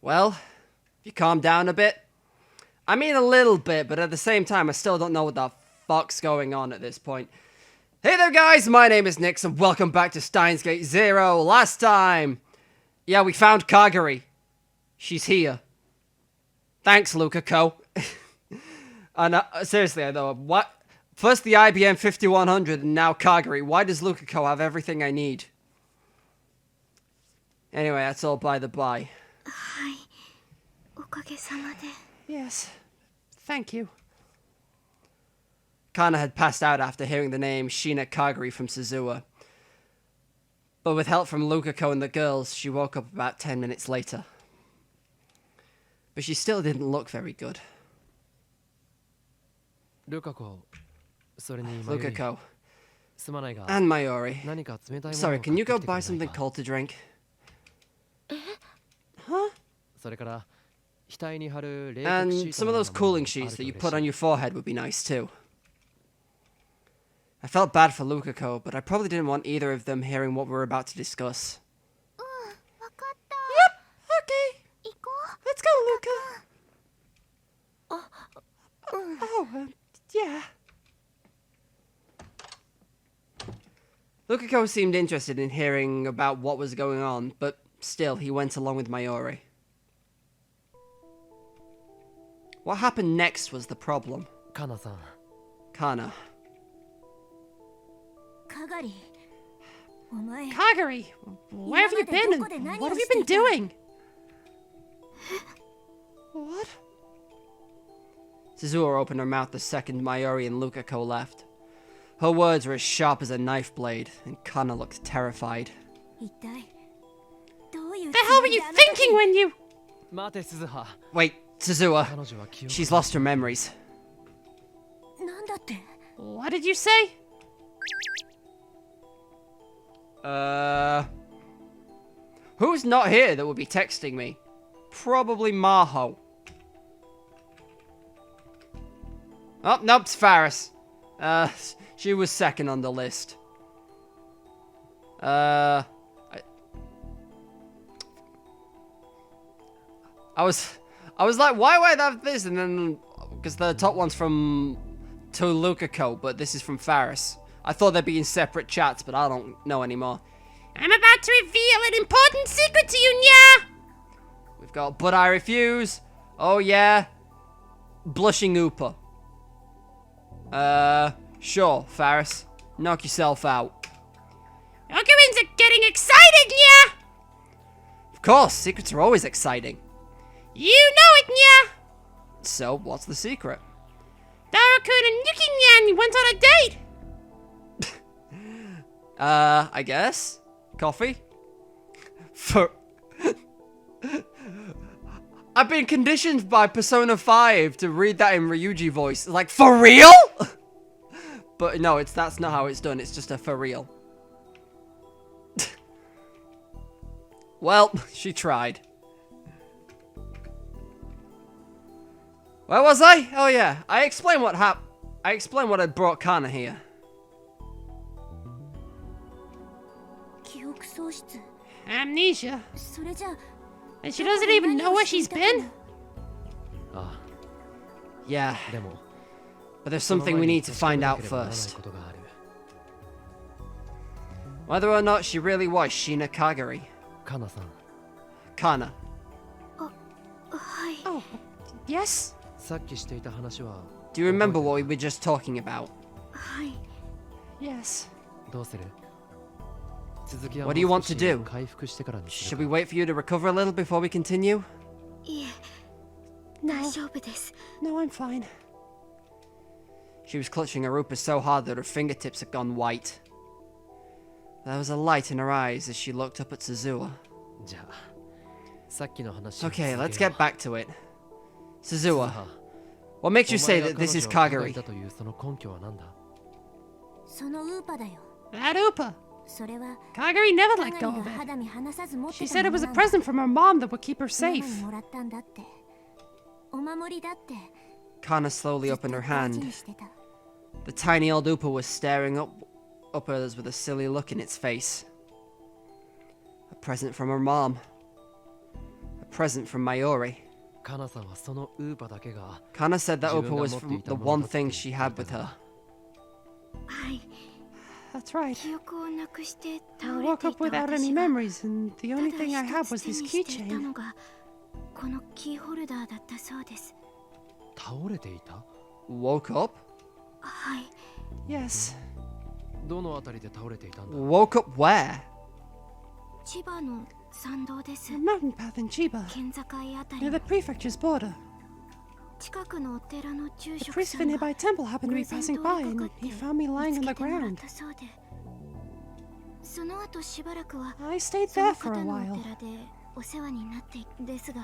Well, you calm down a bit. I mean a little bit, but at the same time I still don't know what the fuck's going on at this point. Hey there guys, my name is Nix and welcome back to Steins Gate 0. Last time, yeah, we found Kagari. She's here. Thanks, Luca-ko. And seriously though, what? First the IBM 5100 and now Kagari. Why does Luca-ko have everything I need? Anyway, that's all by the by. Yes, thank you. Kana had passed out after hearing the name Shina Kagari from Suzuha. But with help from Luca-ko and the girls, she woke up about 10 minutes later. But she still didn't look very good. Luca-ko. And Mayuri. Sorry, can you go buy something cold to drink? Huh? And some of those cooling sheets that you put on your forehead would be nice too. I felt bad for Luca-ko, but I probably didn't want either of them hearing what we were about to discuss. Yep, okay. Let's go, Luca. Yeah. Luca-ko seemed interested in hearing about what was going on, but still, he went along with Mayuri. What happened next was the problem. Kana-san. Kana. Kagari, where have you been and what have you been doing? What? Suzuha opened her mouth the second Mayuri and Luca-ko left. Her words were as sharp as a knife blade, and Kana looked terrified. The hell were you thinking when you... Wait, Suzuha. She's lost her memories. What did you say? Who's not here that would be texting me? Probably Maho. Oh, nope, it's Faris. She was second on the list. I was like, why would I have this? And then, because the top one's from to Luca-ko, but this is from Faris. I thought they'd be in separate chats, but I don't know anymore. I'm about to reveal an important secret to you, nya! We've got But I Refuse. Oh, yeah. Blushing Ooper. Sure, Faris. Knock yourself out. Arguments are getting excited, nya! Of course, secrets are always exciting. You know it, nya! So, what's the secret? Darakun and Yuki-nyan went on a date! I guess? Coffee? I've been conditioned by Persona 5 to read that in Ryuji voice. Like, for real? But no, that's not how it's done. It's just a for real. Well, she tried. Where was I? Oh yeah, I explained what happened. I explained what had brought Kana here. Amnesia? And she doesn't even know where she's been? Yeah. But there's something we need to find out first. Whether or not she really was Shina Kagari. Kana. Oh, yes? Do you remember what we were just talking about? Yes. What do you want to do? Should we wait for you to recover a little before we continue? No, I'm fine. She was clutching her Rupa so hard that her fingertips had gone white. There was a light in her eyes as she looked up at Suzuha. Okay, let's get back to it. Suzuha, what makes you say that this is Kagari? That Upa. Kagari never let go of it. She said it was a present from her mom that would keep her safe. Kana slowly opened her hand. The tiny old Upa was staring up at us with a silly look in its face. A present from her mom. A present from Mayuri. カナさんはそのウーパだけが Kana said that 自 Upa 分が was 持ってい from た the もの one だって thing 言 she って had いた with が her. はい。 That's right. 記憶をなくして I 倒れ woke てい up た without any 私が memories, and the た only だ thing I 一 had つ was 手 this にしていた keychain. のがこのキーホルダーだったそうです。倒れていた Woke up? はい。 Yes. どのあたりで倒れていたんだ Woke up where? 千葉の山道です。 A mountain path in Chiba, 県境あた near り the prefecture's border. 近くのお寺の住 The 職 priest さ of a んが nearby temple happened to be 偶然 passing 通 by, り and かかっ he て found me 見 lying つ on the けてもらっ ground. たそうで、その後しばらくは I stayed その there for 方 a のお while, 寺でお世話になってですが、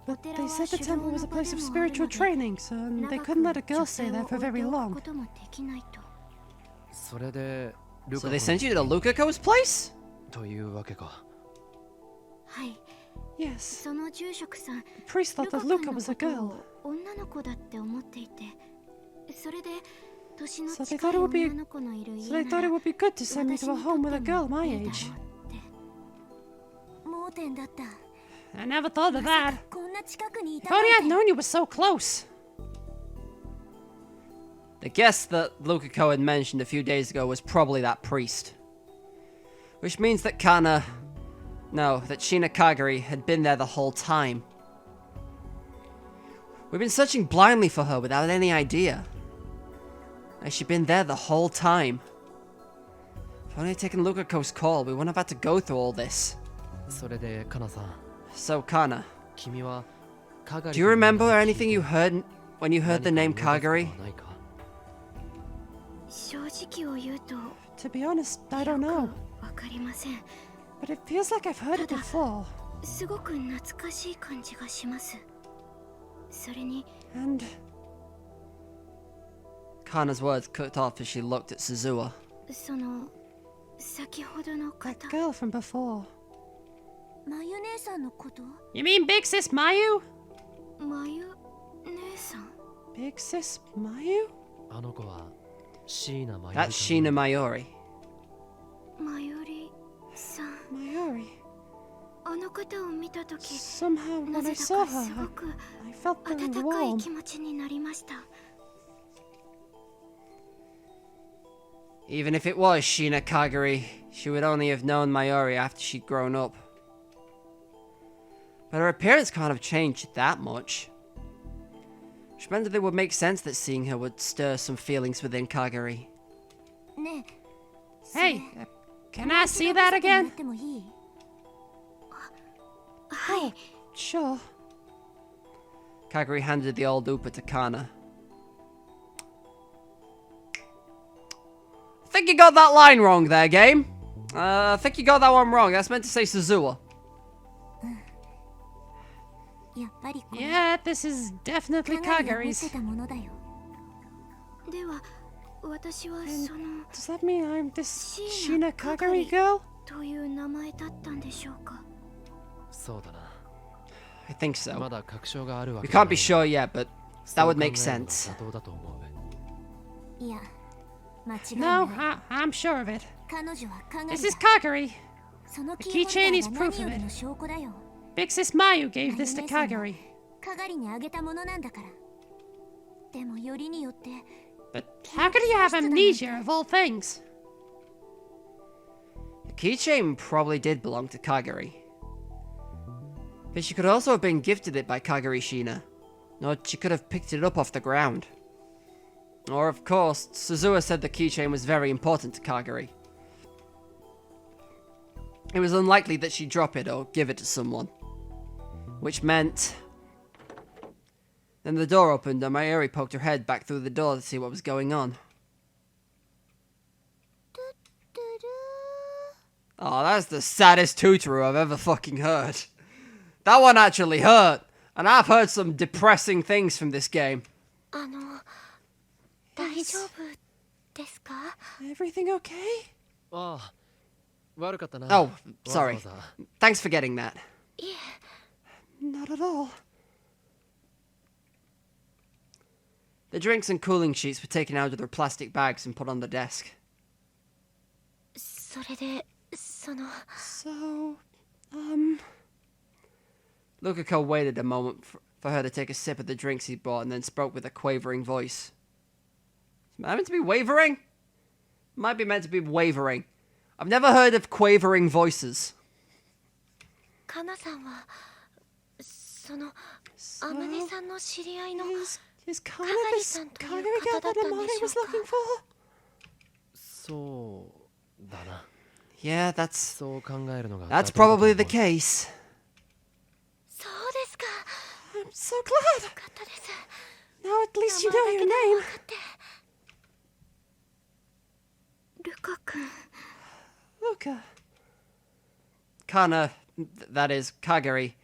but お寺 they は said the 修行 temple の was a 場 place で of もある spiritual ので training, so they 長 couldn't let a く girl 女 stay 性 there を for 置い very ておく long. こともできないと。それでル So カ they 子 sent you to Lukako's place? というわけかはい。 Yes. その住職さん、 The priest ル thought カ that 君 Luka の was こ a と girl, を女の子だって思っていて、それで年の so they 近 thought い it would be 女の子のいる so 家 they な thought ら it would be good to send me 私 to a にと home っ with a て girl も my いいだろう age. って盲点だった。 I never thought of that. こんな近くにい If たなん only て I'd known you were so close. The guest that Lukako had mentioned a few days ago was probably that priest. Which means that that Shina Kagari had been there the whole time. We've been searching blindly for her without any idea. Has she been there the whole time? If only I'd taken Lukako's call, we wouldn't have had to go through all this. それでカナさん So, Kana, 君はカガリ do you remember anything you heard when you heard the name Kagari? ないか正直を言うと To be honest, I よ don't く know. わかりません。 But it feels like I've heard it before. すごく懐かしい感じがします。それに And Kana's words cut off as she looked at Suzuha. その先ほどの That 方、 girl from before. まゆ姉さんのこと？ You mean Big Sis Mayu? まゆ姉さん？ Big Sis Mayu? あの子はシーナマユ That's Shina Mayuri. まゆりさん。 Mayuri. あの方を見たとき、 Somehow な when I ぜだ saw かす her, ごく I felt very 温かい warm. 気持ちになりました。 Even if it was Shina Kagari, she would only have known Mayuri after she'd grown up. But her appearance can't have changed that much. Which meant that it would make sense that seeing her would stir some feelings within Kagari. ねえ、 Hey, can I see that again? てもいい？はい。 Sure. Kagari handed the old Upa to Kana. I think you got that line wrong there, game. I think you got that one wrong. That's meant to say Suzuha. やっぱりこれ Yeah, this is definitely 鏡が持って Kagari's. たものだよ。では、私はその Does that mean I'm this Shina Shina Kagari girl? という名前だったんでしょうか。そうだな I think so. まだ確証があるわ We けじゃ can't ない be sure yet, but そう that would 考え make るのが sense. 妥当だと思ういや、間違い No, ない I'm sure of it. 彼女は鏡 This だ is Kagari. その The キーホルダ keychain ー is が proof 何よ of り it. の証拠だよ。 Big Sis Mayu gave this to Kagari. 鏡にあげたものなんだから。でもよりによって But how could you have amnesia of all things? The keychain probably did belong to Kagari. But she could also have been gifted it by Kagari Shina. Or she could have picked it up off the ground. Or, of course, Suzuha said the keychain was very important to Kagari. It was unlikely that she'd drop it or give it to someone. Which meant... Then the door opened and Mayuri poked her head back through the door to see what was going on. Oh, that's the saddest tutoru I've ever fucking heard. That one actually hurt. And I've heard some depressing things from this game. 大丈夫ですか？ Everything okay? ああ悪かったな Oh, わざ sorry. わざ Thanks for getting that. いえ、 Not at all. The drinks and cooling sheets were taken out of their plastic bags and put on the desk. それでその So, Lukako waited a moment for her to take a sip of the drinks he brought and then spoke with a quavering voice. Am I meant to be wavering? Might be meant to be wavering. I've never heard of quavering voices. カナさんはそのあまねさんの知り合いの Is Kana かがり this さんという Kagari 方 guy だっ that たん Amane でしょ was うか looking for? そうだな。 Yeah, that's そう考えるのが that's 妥当だと思う probably the case. そうですか I'm so よ glad. かったです Now at least you 名 know 前 your だけで name. も分かってルカ君 Luca. Kana, that is, Kagari.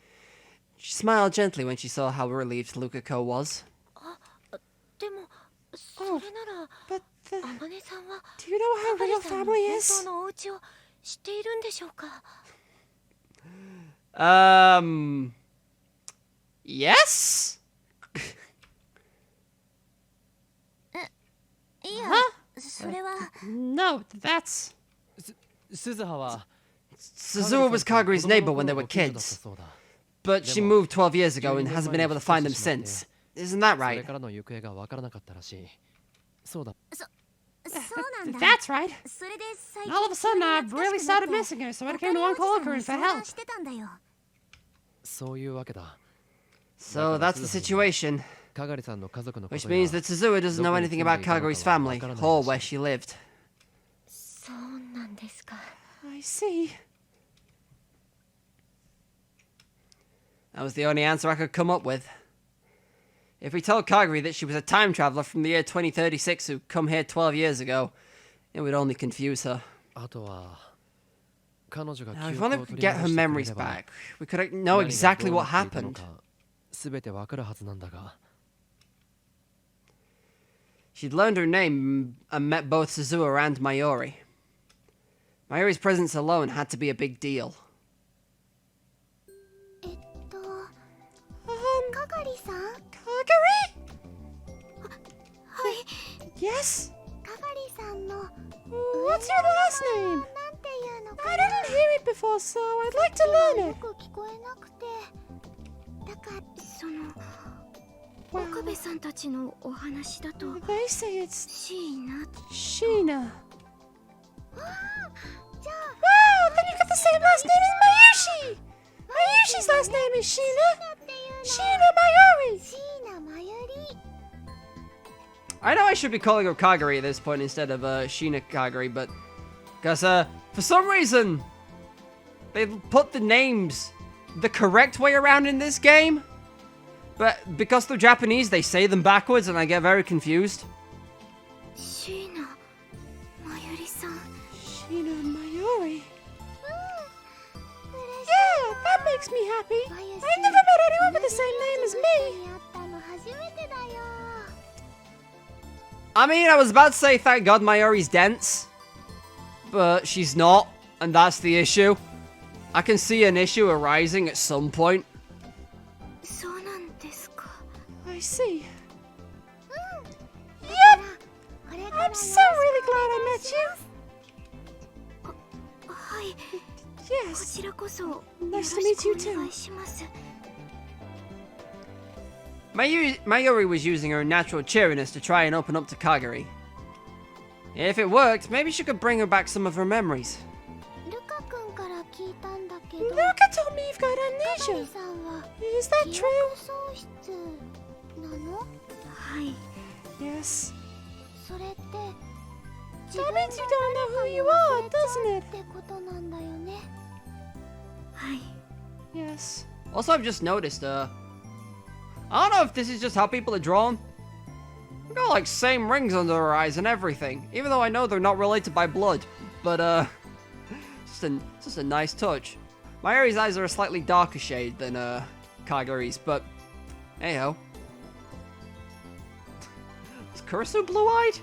She smiled gently when she saw how relieved Lukako was. でもそれなら But あまねさんは do you know か how がり real さんの family 本 is? 当のお家を知っているんでしょうか Yes? いや、それは No, that's... 鈴葉は Suzuha was Kagari's neighbor when they were kids, but she moved 12 years ago and hasn't been able to find them since. Isn't that それ right? からの行方がわからなかったらしい。そうだ。そうなんだ That's right. それで最 And all of a sudden, I really started missing her, so I came to Uncle Okarin for help. してたんだよそういうわけだ。 So that's the situation, かがりさんの家族のこと which や means that Suzuha doesn't know anything about Kagari's family or where she lived. そうなんですか I see. That was the only answer I could come up with. If we told Kagari that she was a time traveler from the year 2036 who come here 12 years ago, it would only confuse her. あとは彼女が Now, 記 if 憶 only を we 取 could り get 戻 her してくれ memories れば back, we could know exactly what happened. すべてわかるはずなんだが。 She'd learned her name and met both Suzuha and Mayuri. Mayuri's presence alone had to be a big deal. かがりさん Kagari? はい Yes? かがりさんの What's your last name? なんていうのか I didn't hear it before, so I'd like to learn よ it. く聞こえなくてだからその岡部さんたちのお話だと They say it's シーナ Sheena. じゃあ Wow, then you got the same last name as Mayushi! Mayushi's last name is Sheena. っていうの Sheena Mayuri! シーナまゆり I know I should be calling her Kagari at this point instead of Sheena Kagari, but... Because, for some reason, they put the names the correct way around in this game. But because they're Japanese, they say them backwards and I get very confused. シーナまゆりさん Sheena Mayuri? 嬉し Yeah, that makes me happy. い I never met anyone with the same name as me. 会ったの初めてだよ I mean, I was about to say thank God Mayuri's dense. But she's not, and that's the issue. I can see an issue arising at some point. そうなんですか I see. だ Yep, からこれから I'm so really glad I met you. はいこ Yes. ちらこそよ Nice ろ to し meet you く too. お願いします Mayuri was using her natural cheeriness to try and open up to Kagari. If it worked, maybe she could bring her back some of her memories. ルカ君から聞いたんだけど Luca told me you've got かがり amnesia. さんは Is that 記 true? 憶喪失なのはい Yes. それって That means you don't know who you are, doesn't it? ってことなんだよねはい Yes. Also, I've just noticed, I don't know if this is just how people are drawn. They've got, like, same rings under their eyes and everything. Even though I know they're not related by blood. But, just a nice touch. Mayuri's eyes are a slightly darker shade than, Kagari's, but... Hey-ho. Is Kurisu blue-eyed?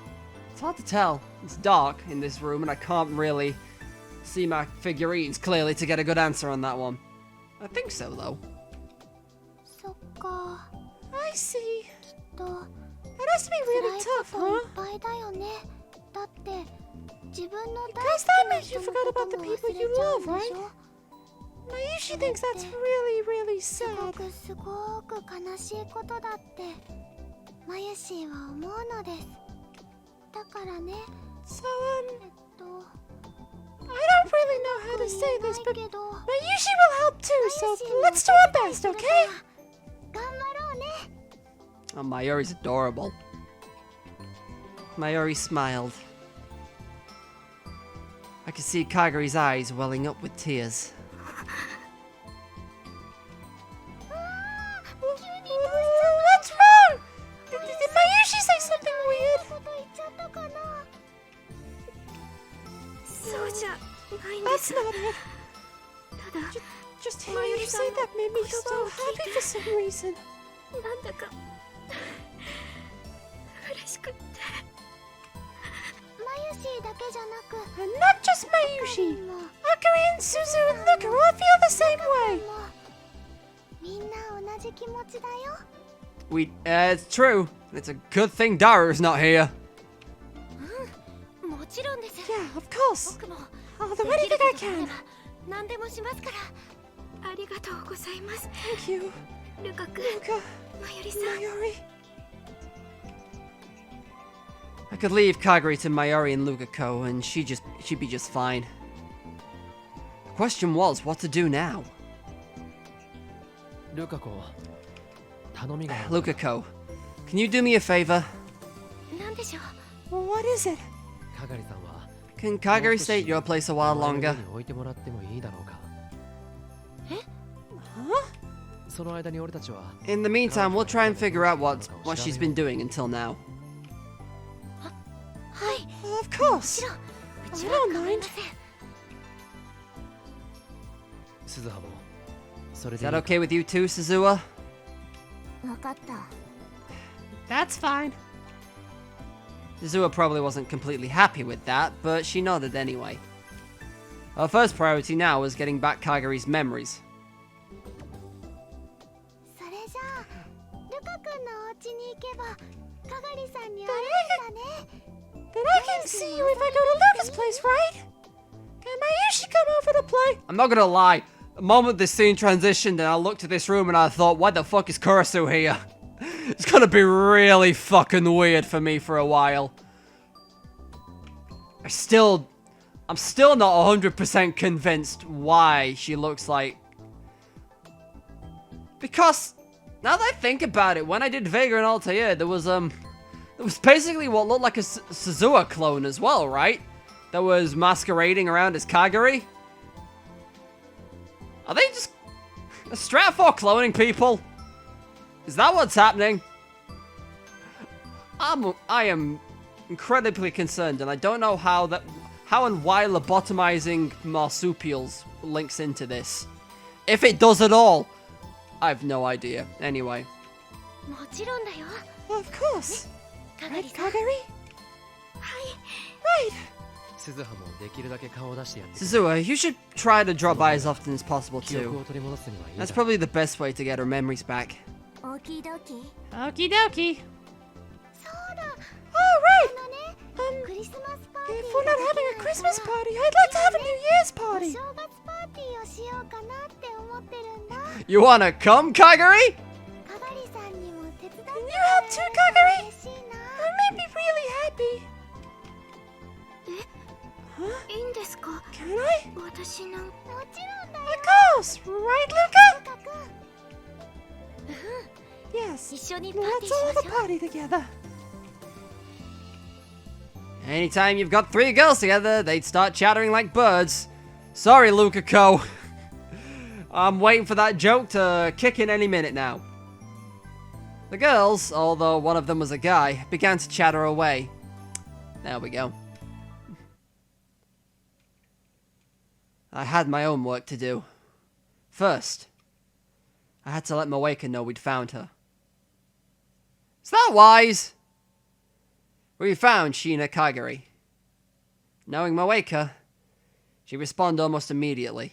It's hard to tell. It's dark in this room, and I can't really see my figurines clearly to get a good answer on that one. I think so, though. そっか I see. と That has to be 辛 really い tough, こといっ huh? ぱいだよねだって Because that means you forgot about the people you love, right? Mayushi thinks that's really, really す sad. ごく悲しいことだってマユシーは思うのです。だからね、 So, と I don't really know how to say this, ない but けど Mayushi will help too, so let's do our best, okay? 頑張ろうね。 Oh, Mayuri's adorable. Mayuri smiled. I could see Kaguri's eyes welling up with tears. What's wrong? Did Mayushi say something weird? こと言っちゃったかな。そうじゃないんで That's す。 not it. ただ Just hearing you say that made me so happy for some reason. なんだか嬉しくって。マユシーだけじゃなく、 And not just Mayushi. も Akari and Suzu and Luca all feel the same way. みんな同じ気持ちだよ。 It's true. It's a good thing Daru's not here. もちろんです。 Yeah, of course. 僕も I'll で do きる anything こ I とがあれ can. ば何でもしますから。ありがとうございます。 Thank you, ルカ君、 Luca, マユリさん。 Mayuri. I could leave Kaguri to Mayuri and Lukako, and she'd be just fine. The question was, what to do now? ルカ子頼みがある。 Lukako, can you do me a favor? なんでしょう。 Well, what is it? かがりさんは Can Kaguri stay at your place a while お前の longer? 家に置いてもらってもいいだろうか。 Huh? その間に俺たちは In the meantime, we'll try and figure out what she's been doing until now. はい。 Of も course. ちろん。うち I は don't 構い mind. ません。鈴葉もそれ Is でいい that か okay with you too, Suzuha? わかった。 That's fine. Suzuha probably wasn't completely happy with that, but she nodded anyway. Our first priority now was getting back Kaguri's memories. それじゃあ、ルカ君のお家に行けば、かがりさんに会えるんだね。 Then I can see you if I go to Luca's place, right? Can Mayushi come over to play? I'm not gonna lie, the moment this scene transitioned and I looked at this room and I thought, why the fuck is Kurisu here? It's gonna be really fucking weird for me for a while. I'm still not 100% convinced why she looks like... Because, now that I think about it, when I did Vega and Altair, there was basically what looked like a Suzuha clone as well, right? That was masquerading around as Kaguri. Are they just Stratfor cloning people? Is that what's happening? I am incredibly concerned, and I don't know how and why lobotomizing marsupials links into this. If it does at all, I have no idea. Anyway. もちろんだよ。 Of course. かが Right, りさん。 Kaguri? はい。 Right. 鈴葉もできるだけ顔を出してやってくれ。 Suzuha, you should try to drop by as often as possible 記憶 too. を取り戻すにはいいだ That's ろう。 probably the best way to get her memories back. オーキードーキー。 Okie dokie. そうだ。 All right. クリスマスパーティー If we're not having a Christmas party, I'd like to have a New Year's お party. 正月パーティーをしようかなって思ってるんだ。 You wanna come, Kaguri? かがりさんにも手伝っても Can you ら help え too, ると Kaguri? 嬉しいな。 I may be really happy. いいんですか？ Can I? 私の。もちろんだよ。 Of course. Right, Luca? ルカ君。 Yes. 一緒にパー Let's ティーし all ま have し a ょう。 party together. Anytime you've got three girls together, they'd start chattering like birds. Sorry, Lukako. I'm waiting for that joke to kick in any minute now. The girls, although one of them was a guy, began to chatter away. There we go. I had my own work to do. First, I had to let Moeka know we'd found her. Is that wise? We found Sheena Kaguri. Knowing Moeka, she responded almost immediately.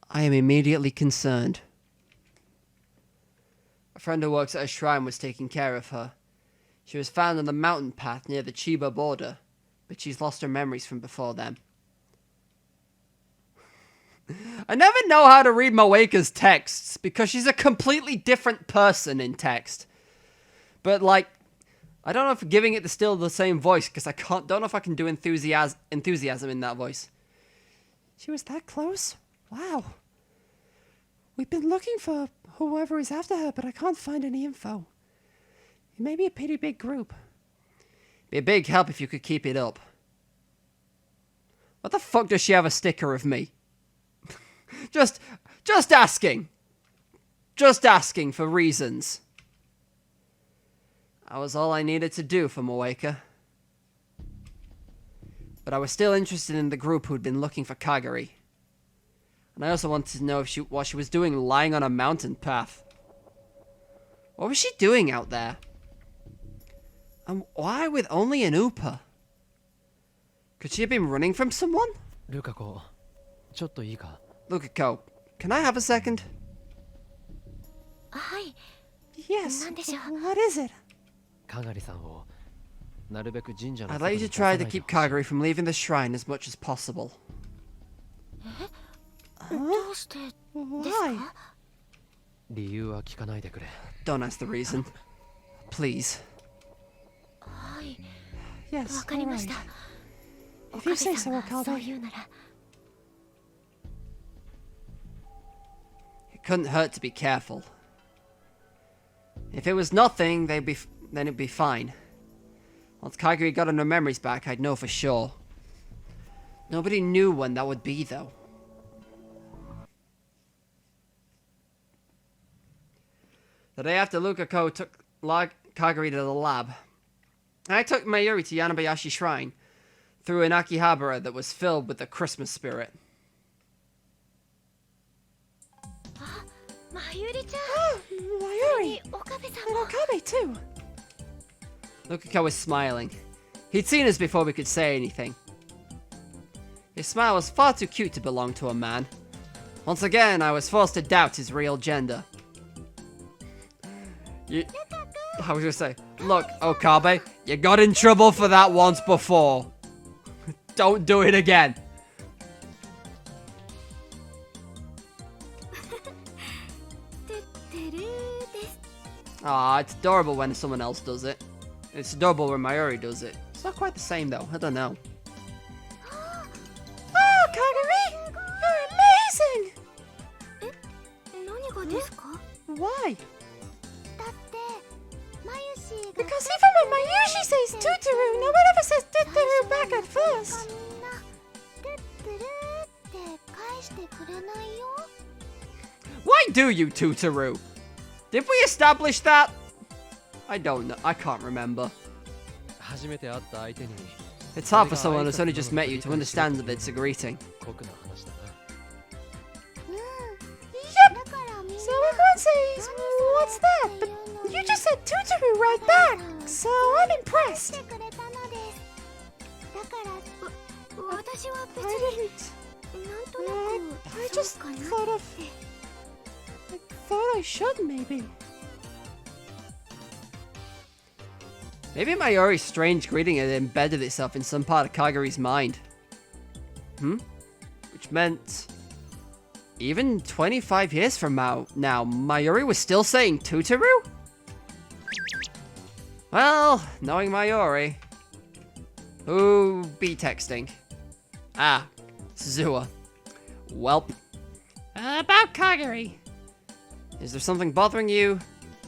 I am immediately concerned. A friend who works at a shrine was taking care of her. She was found on the mountain path near the Chiba border, but she's lost her memories from before then. I never know how to read Moeka's texts, because she's a completely different person in text. But, like, I don't know if giving it still the same voice, because I don't know if I can do enthusiasm in that voice. She was that close? Wow. We've been looking for whoever is after her, but I can't find any info. It may be a pretty big group. Be a big help if you could keep it up. What the fuck does she have a sticker of me? Just asking. Just asking for reasons. That was all I needed to do for Moeka. But I was still interested in the group who'd been looking for Kagari. And I also wanted to know if what she was doing lying on a mountain path. What was she doing out there? And why with only an Upa? Could she have been running from someone? ルカ子、ちょっといいか? Lukako, can I have a second? はい。 Yes. なんでしょう? What is it? かがりさんをなるべく神社の I'd 外 like に you 出 to さな try い to で keep ほしい。 Kagari from leaving the shrine as much as possible. どうしてですか? Why? 理由は聞かないでくれ。 Don't ask the reason. Please. はい。 Yes. わかりまし alright. た。 If you say so, 岡部さんがそう Okabe. 言うなら。 It couldn't hurt to be careful. If it was nothing, then it'd be fine. Once Kagari got her memories back, I'd know for sure. Nobody knew when that would be, though. The day after Lukako took Kagari to the lab, I took Mayuri to Yanabayashi Shrine through an Akihabara that was filled with the Christmas spirit. まゆりちゃん。 Mayuri. 岡部さん And も。 Okabe too. Lukako was smiling. He'd seen us before we could say anything. His smile was far too cute to belong to a man. Once again, I was forced to doubt his real gender. I was gonna say, look, Okabe, you got in trouble for that once before. Don't do it again. Ah, it's adorable when someone else does it. It's adorable when Mayuri does it. It's not quite the same though. I don't know. Oh, Kagari! You're amazing! 何がですか? Why? だってまゆしが Because even when Mayushi says Tutoru, no one ever says Tutoru back at first. みんなトゥットゥルーって返してくれないよ. Why do you, Tutoru? Did we establish that? I don't know. I can't remember. 初めて会った相手に It's hard for someone who's only just met you to understand that it's a greeting. 酷な話だな。だからみんな So everyone says, what's that? But you just said Tutoru right back, so I'm 返 impressed. してくれたのです。だから私は I 別に didn't. なんとな I く just そうかな thought of. I thought I should maybe. Maybe Mayuri's strange greeting had embedded itself in some part of Kagari's mind. Which meant... even 25 years from now, Mayuri was still saying Tutoru? Well, knowing Mayuri... who be texting? Ah, Suzuha. Welp. About Kagari. Is there something bothering you?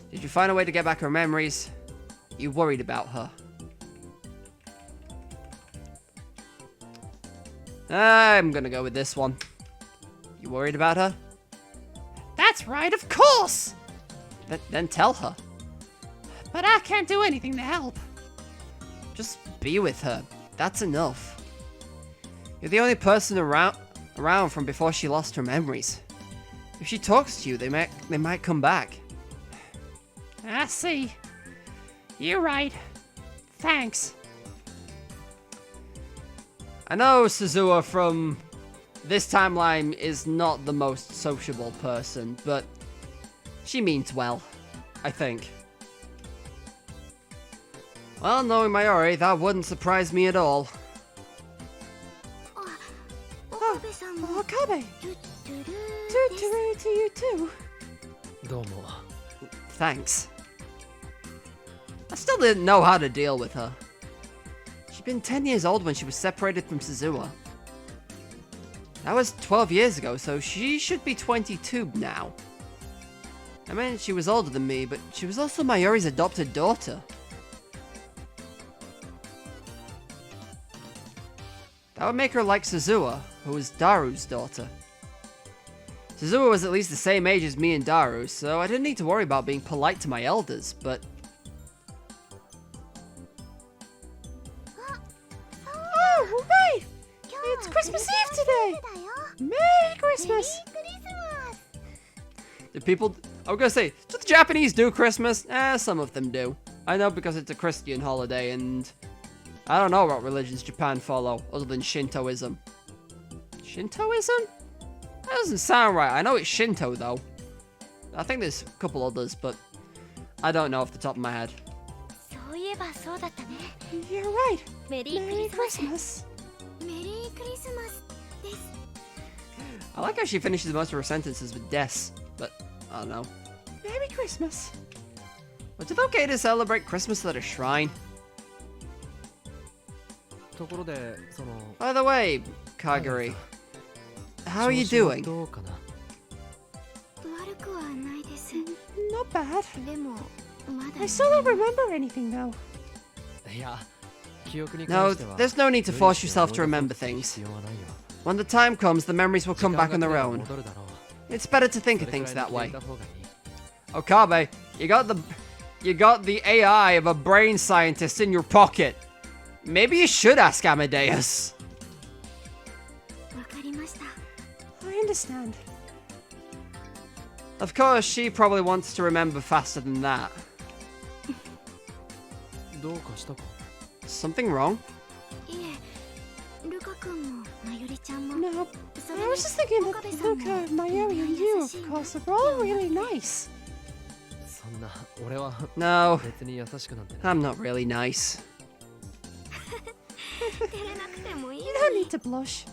Did you find a way to get back her memories? You worried about her? I'm gonna go with this one. You worried about her? That's right, of course. Then tell her. But I can't do anything to help. Just be with her. That's enough. You're the only person around from before she lost her memories. If she talks to you, they might come back. I see. You're right. Thanks. I know Suzuha from this timeline is not the most sociable person, but she means well, I think. Well, knowing Mayuri, that wouldn't surprise me at all. 岡部さんも Oh, Okabe. トゥトゥルー Toot です toot to you too. どうも Thanks. I still didn't know how to deal with her. She'd been 10 years old when she was separated from Suzuha. That was 12 years ago, so she should be 22 now. I mean, she was older than me, but she was also Mayuri's adopted daughter. That would make her like Suzuha, who was Daru's daughter. Suzuha was at least the same age as me and Daru, so I didn't need to worry about being polite to my elders, but... Oh, right. It's Christmas Eve today. だよ Merry メリー Christmas. クリスマス Do people... I was gonna say, do the Japanese do Christmas? Some of them do. I know because it's a Christian holiday, and... I don't know what religions Japan follow, other than Shintoism. Shintoism? That doesn't sound right. I know it's Shinto, though. I think there's a couple others, but... I don't know off the top of my head. そういえばそうだったね You're right. メリーク Merry リスマス Christmas. メリークリスマスです I like how she finishes most of her sentences with des, but... I don't know. Merry Christmas. Was it okay to celebrate Christmas at a shrine? ところでその By the way, Kaguri, how are you 調子は doing? どうかな悪くはないです Not bad. でもまだ I still don't remember anything though. いや記憶に No, 関しては there's no need to 無理 force して yourself to 思い remember 出す things. 必要はないよ When the time comes, the memories will 時 come 間 back が on 来 their れば own. 戻るだろう It's better to think そ of れく things らい that に way. 聞いた方がいい Okabe, you got the AI of a brain scientist in your pocket. Maybe you should ask Amadeus. わかりました I understand. Of course, she probably wants to remember faster than that. どうかしたか Something wrong? いえルカ君もまゆりちゃんも No, そ I れ was just thinking 岡 that 部さんも Luca, Mayuri, and you, of course, are all really nice. そんな俺は No, 別に優しくなんてない I'm not really nice. 照れなくてもいい You の don't に need to blush.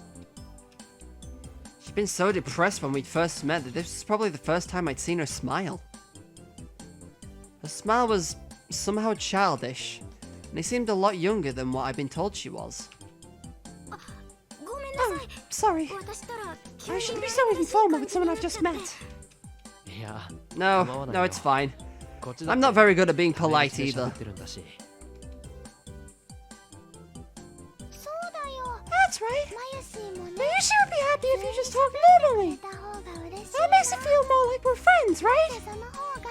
She'd been so depressed when we'd first met that this was probably the first time I'd seen her smile. Her smile was somehow childish, and he seemed a lot younger than what I'd been told she was. ごめんな Oh, さ sorry. い私ったら I shouldn't be so informal with someone I've just met. いや No, Come on no, now. it's fine. こっちだっ I'm て not very good at being メール polite して喋 either. ってるんだしそうだよ That's right. マユシーもね Mayushi would be happy if you just talk く normally. れた方が嬉しい That makes it feel more like we're friends, right? その方が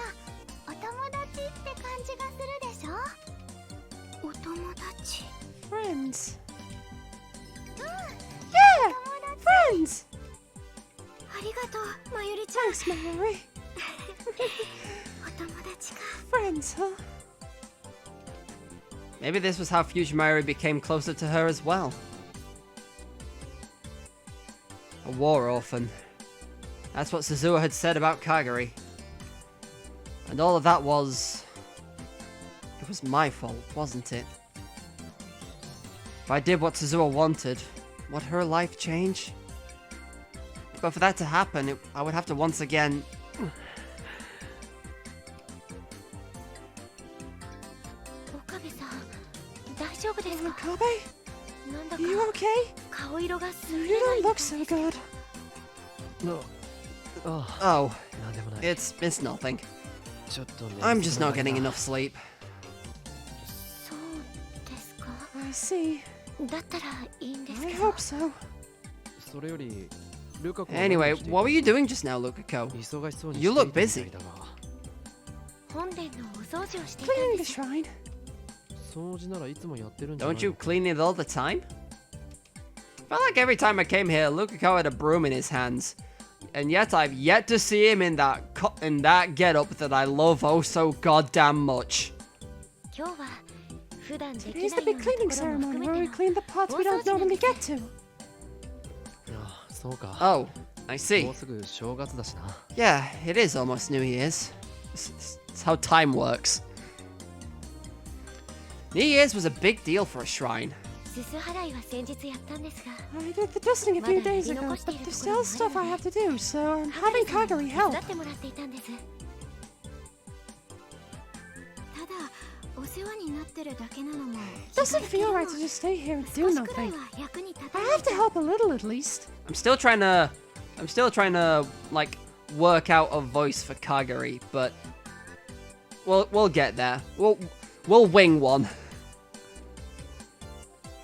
お友達って感じがするでしょお友達 Friends. うん Yeah, friends. ありがとうまゆりちゃん Thanks, Mayuri. お友達か Friends, huh? Maybe this was how Fujimaru became closer to her as well. A war orphan. That's what Suzuha had said about Kaguri. And all of that was... It was my fault, wasn't it? If I did what Suzuha wanted, would her life change? But for that to happen, I would have to once again... 岡部さん大丈夫ですか Okabe, なんだ are you か okay? 顔色がす You ぐれない don't look so good. あ Oh, なんでもない it's nothing. ちょっとね I'm just not getting enough sleep. そうですか I see. だったらいいんです I けど hope so. それよりルカ子は Anyway, 何をしている what were you doing just now, Lukako? 忙しそうに You して look いたみた busy. いだが本殿のお掃除をしていたん Cleaning で the す shrine. 掃除ならいつもやってるんじゃない Don't you clean it all the time? Felt like every time I came here, Lukako had a broom in his hands. And yet I've yet to see him in that get-up that I love oh so goddamn much. 今日は普段できない Today's よ the う big な cleaning ところも ceremony 含め where て we の clean the parts we don't normally get to. ああそうか Oh, I も see. うすぐ正月だしな Yeah, it is almost New Year's. It's how time works. New Year's was a big deal for a shrine. すす払いは先日やったんですが、 I did the dusting a few days ago, but there's still stuff I have to do, so I'm having Kagari 手 help. 伝ってもらっていたんです。ただお世話になってるだけなのも Doesn't feel right to just stay here and do 少しくらい nothing. は役に立た I ない have to help a little at least. I'm still trying to like work out a voice for Kagari, but we'll get there. We'll wing one.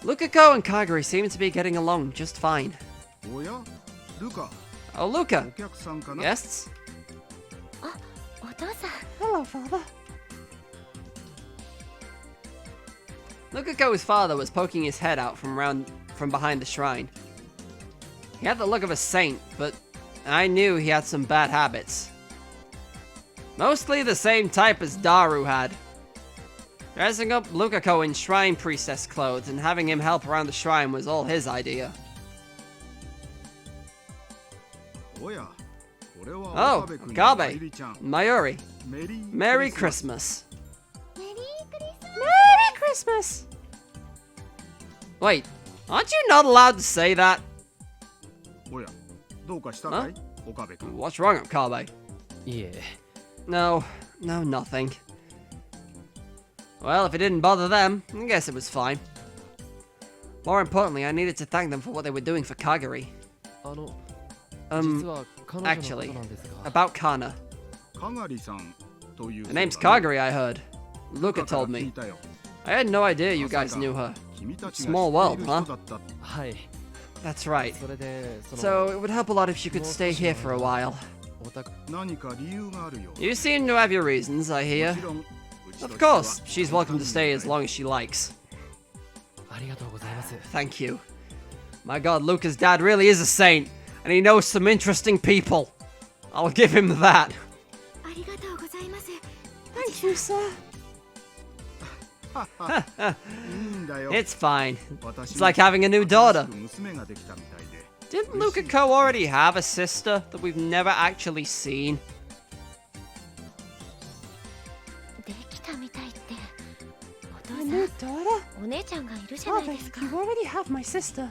Lukako and Kagari seem to be getting along just fine. おや、ルカ、 Oh, お Luka. 客さんかな。 Guests? お父さん Hello, father. Lukako's father was poking his head out from behind the shrine. He had the look of a saint, but I knew he had some bad habits. Mostly the same type as Daru had. Dressing up Lukako in shrine priestess clothes and having him help around the shrine was all his idea. おや、これは Oh, 岡部君の Okabe. まゆりちゃん。 Mayuri. メリー Merry クリスマス。 Christmas. メリークリスマ Merry Christmas! Wait, aren't you not allowed to say that? おや、どうかしたかい、岡部君。 What's wrong, Okabe? いえ No, nothing. Well, if it didn't bother them, I guess it was fine. More importantly, I needed to thank them for what they were doing for Kagari. 実 Um, は彼女のこと actually, なんですが about Kana. かがりさんという。 Her name's そうだね Kagari, I heard. ル Luka カから told 聞い me. たよ。 I had no idea you guys knew her. 君たち Small が world, 知っている huh? 人だった。はい That's right. それで So, it would help a lot if you could stay here for a while. お宅何か理由があるよ。 You seem to have your reasons, I も hear. ちろん、うちと Of しては course, she's welcome to stay as long as she likes. ありがとうございます Thank you. My god, Luca's dad really is a saint, and he knows some interesting people. I'll give him that. ありがとうございます。 Thank you, sir. いいんだよ。 It's fine. 私 It's like having a new daughter. 娘ができたみたいで。 Didn't Lukako already have a sister that we've never actually seen? できたみたいって。お My 父 new さ daughter? ん、お姉ちゃんがいるじゃない Father, ですか。 you already have my sister.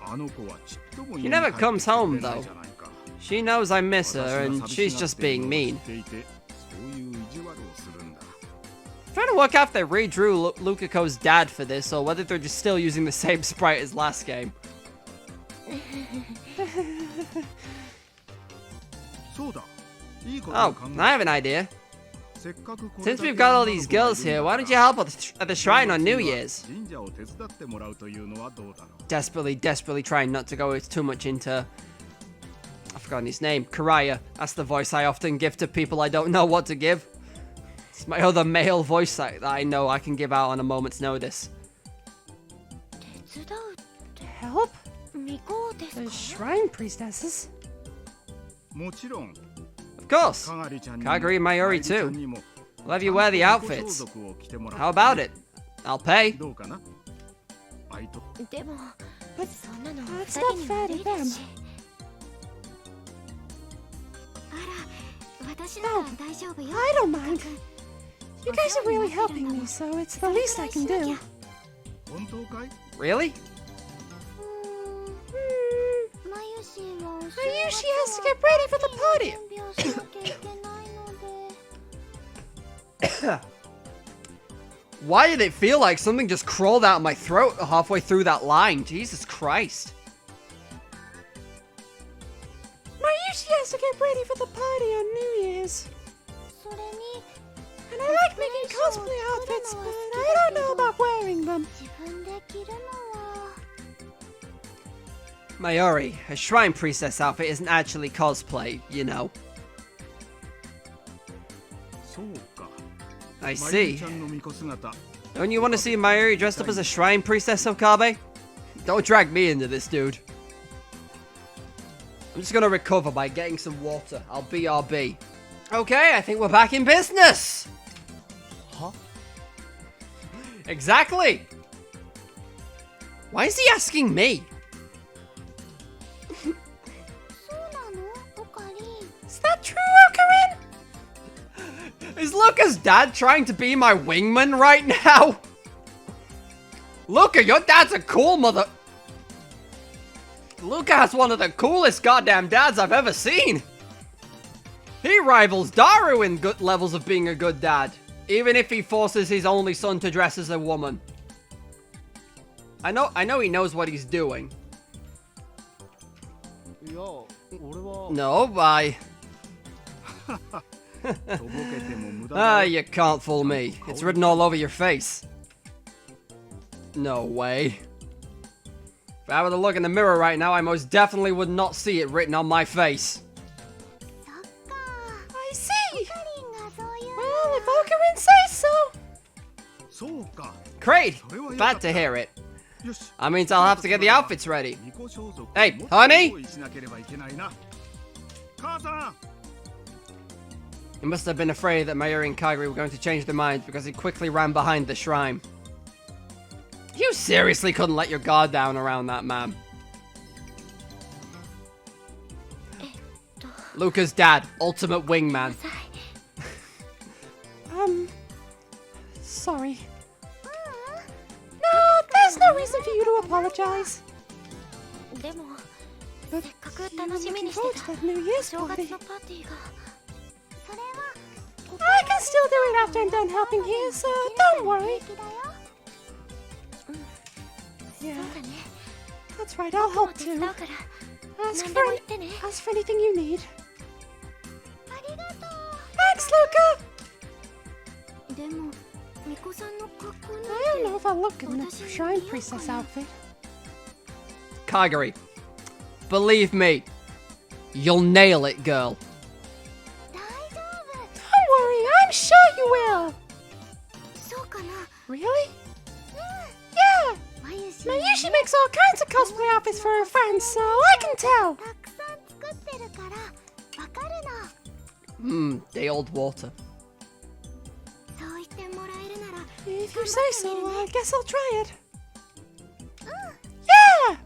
あの子はちっとも He 家に never 帰ってきて comes home, くれない though. じゃないか。 She knows I miss 私 her, が and 寂 she's しがっ just ている being のを mean. 知っていて、そういう意地悪をするんだ。 Trying to work out if they redrew Lukako's dad for this, or whether they're just still using the same sprite as last game. そうだ。いいことを Oh, 考 I have an idea. せっかくこれ Since だけ we've got all 女の these 子がい girls る here, んだ why か don't ら you help at the shrine on New この Year's? 神社を手伝ってもらうというのはどうだろう。 Desperately trying not to go too much into... I've forgotten his name. Karaya. That's the voice I often give to people I don't know what to give. It's my other male voice that I know I can give out on a moment's notice. 手伝うって。 Help? 巫女です The か。 shrine priestesses? もちろん、 Of course. かがりちゃんに Kagari and Mayuri まゆりちゃんにも We'll have you wear the ちゃんと outfits. 装束を着てもら How って about it? I'll pay. どうかな。バイト。でも、 But そんなの that's 二人に not 悪 fair い to で them. すし。あら、私なら大丈夫よ。 I don't mind. You guys are really helping me, so it's the least I can do. 本当かい？ Really? マユシはお正 Mayushi 月 has to は get ready for the 準 party. 備をしなきゃいけないので。 Why did it feel like something just crawled out of my throat halfway through that line? Jesus Christ. Mayushi has to get ready for the party on New Year's. それに、 And I like making cosplay outfits, but I don't know about wearing them. 自分で着るのは。 Mayuri, a shrine priestess outfit isn't actually cosplay, you know. そうか。 I まゆり see. ちゃんの巫女姿。 Don't you want to see Mayuri dressed up as a shrine priestess, Okabe? Don't drag me into this, dude. I'm just gonna recover by getting some water. I'll BRB. Okay, I think we're back in business! Huh? Exactly! Why is he asking me? そうなの？オカリン。 Is that true, Okarin? Is Luca's dad trying to be my wingman right now? Luca, your dad's a cool mother... Luca has one of the coolest goddamn dads I've ever seen. He rivals Daru in good levels of being a good dad, even if he forces his only son to dress as a woman. I know he knows what he's doing. No, I... you can't fool me. It's written all over your face. No way. If I were to look in the mirror right now, I most definitely would not see it written on my face. I see. Well, if Okarin says so. Great. Glad to hear it. That means I'll have to get the outfits ready. Hey, honey! He must have been afraid that Mayuri and Kagari were going to change their minds because he quickly ran behind the shrine. You seriously couldn't let your guard down around that man. Luca's dad, ultimate wingman. Sorry. No, there's no reason for you to apologize. But I'm looking forward to that New Year's party. I can still do it after I'm done helping here, so don't worry. Yeah, that's right, I'll help too. Ask for anything you need. Thanks, Luca! I don't know if I'll look good in the Shrine Priestess outfit. Kagari, believe me, you'll nail it, girl. Don't worry, I'm sure you will. Really? Yeah! Mayushi makes all kinds of cosplay outfits for her friends, so I can tell. The old water. If you say so, I guess I'll try it. Yeah!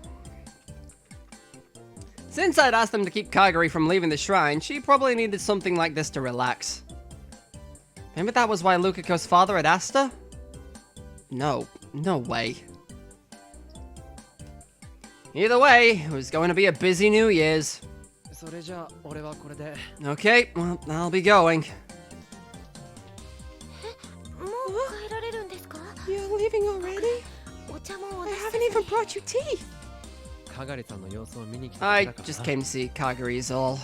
Since I'd asked them to keep Kagari from leaving the shrine, she probably needed something like this to relax. Maybe that was why Lukiko's father had asked her? No way. Either way, it was going to be a busy New Year's. Okay, well, I'll be going. You're leaving already? I haven't even brought you tea. I just came to see Kagari is all.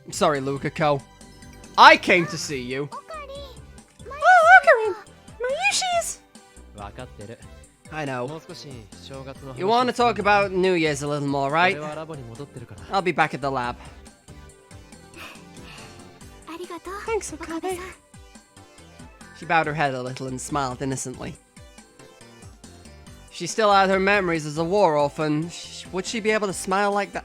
I'm sorry, Lukiko. I came to see you. Oh, Okarin! Mayushi's! I know. You want to talk about New Year's a little more, right? I'll be back at the lab. Thanks, Okabe. She bowed her head a little and smiled innocently. If she still had her memories as a war orphan, would she be able to smile like that?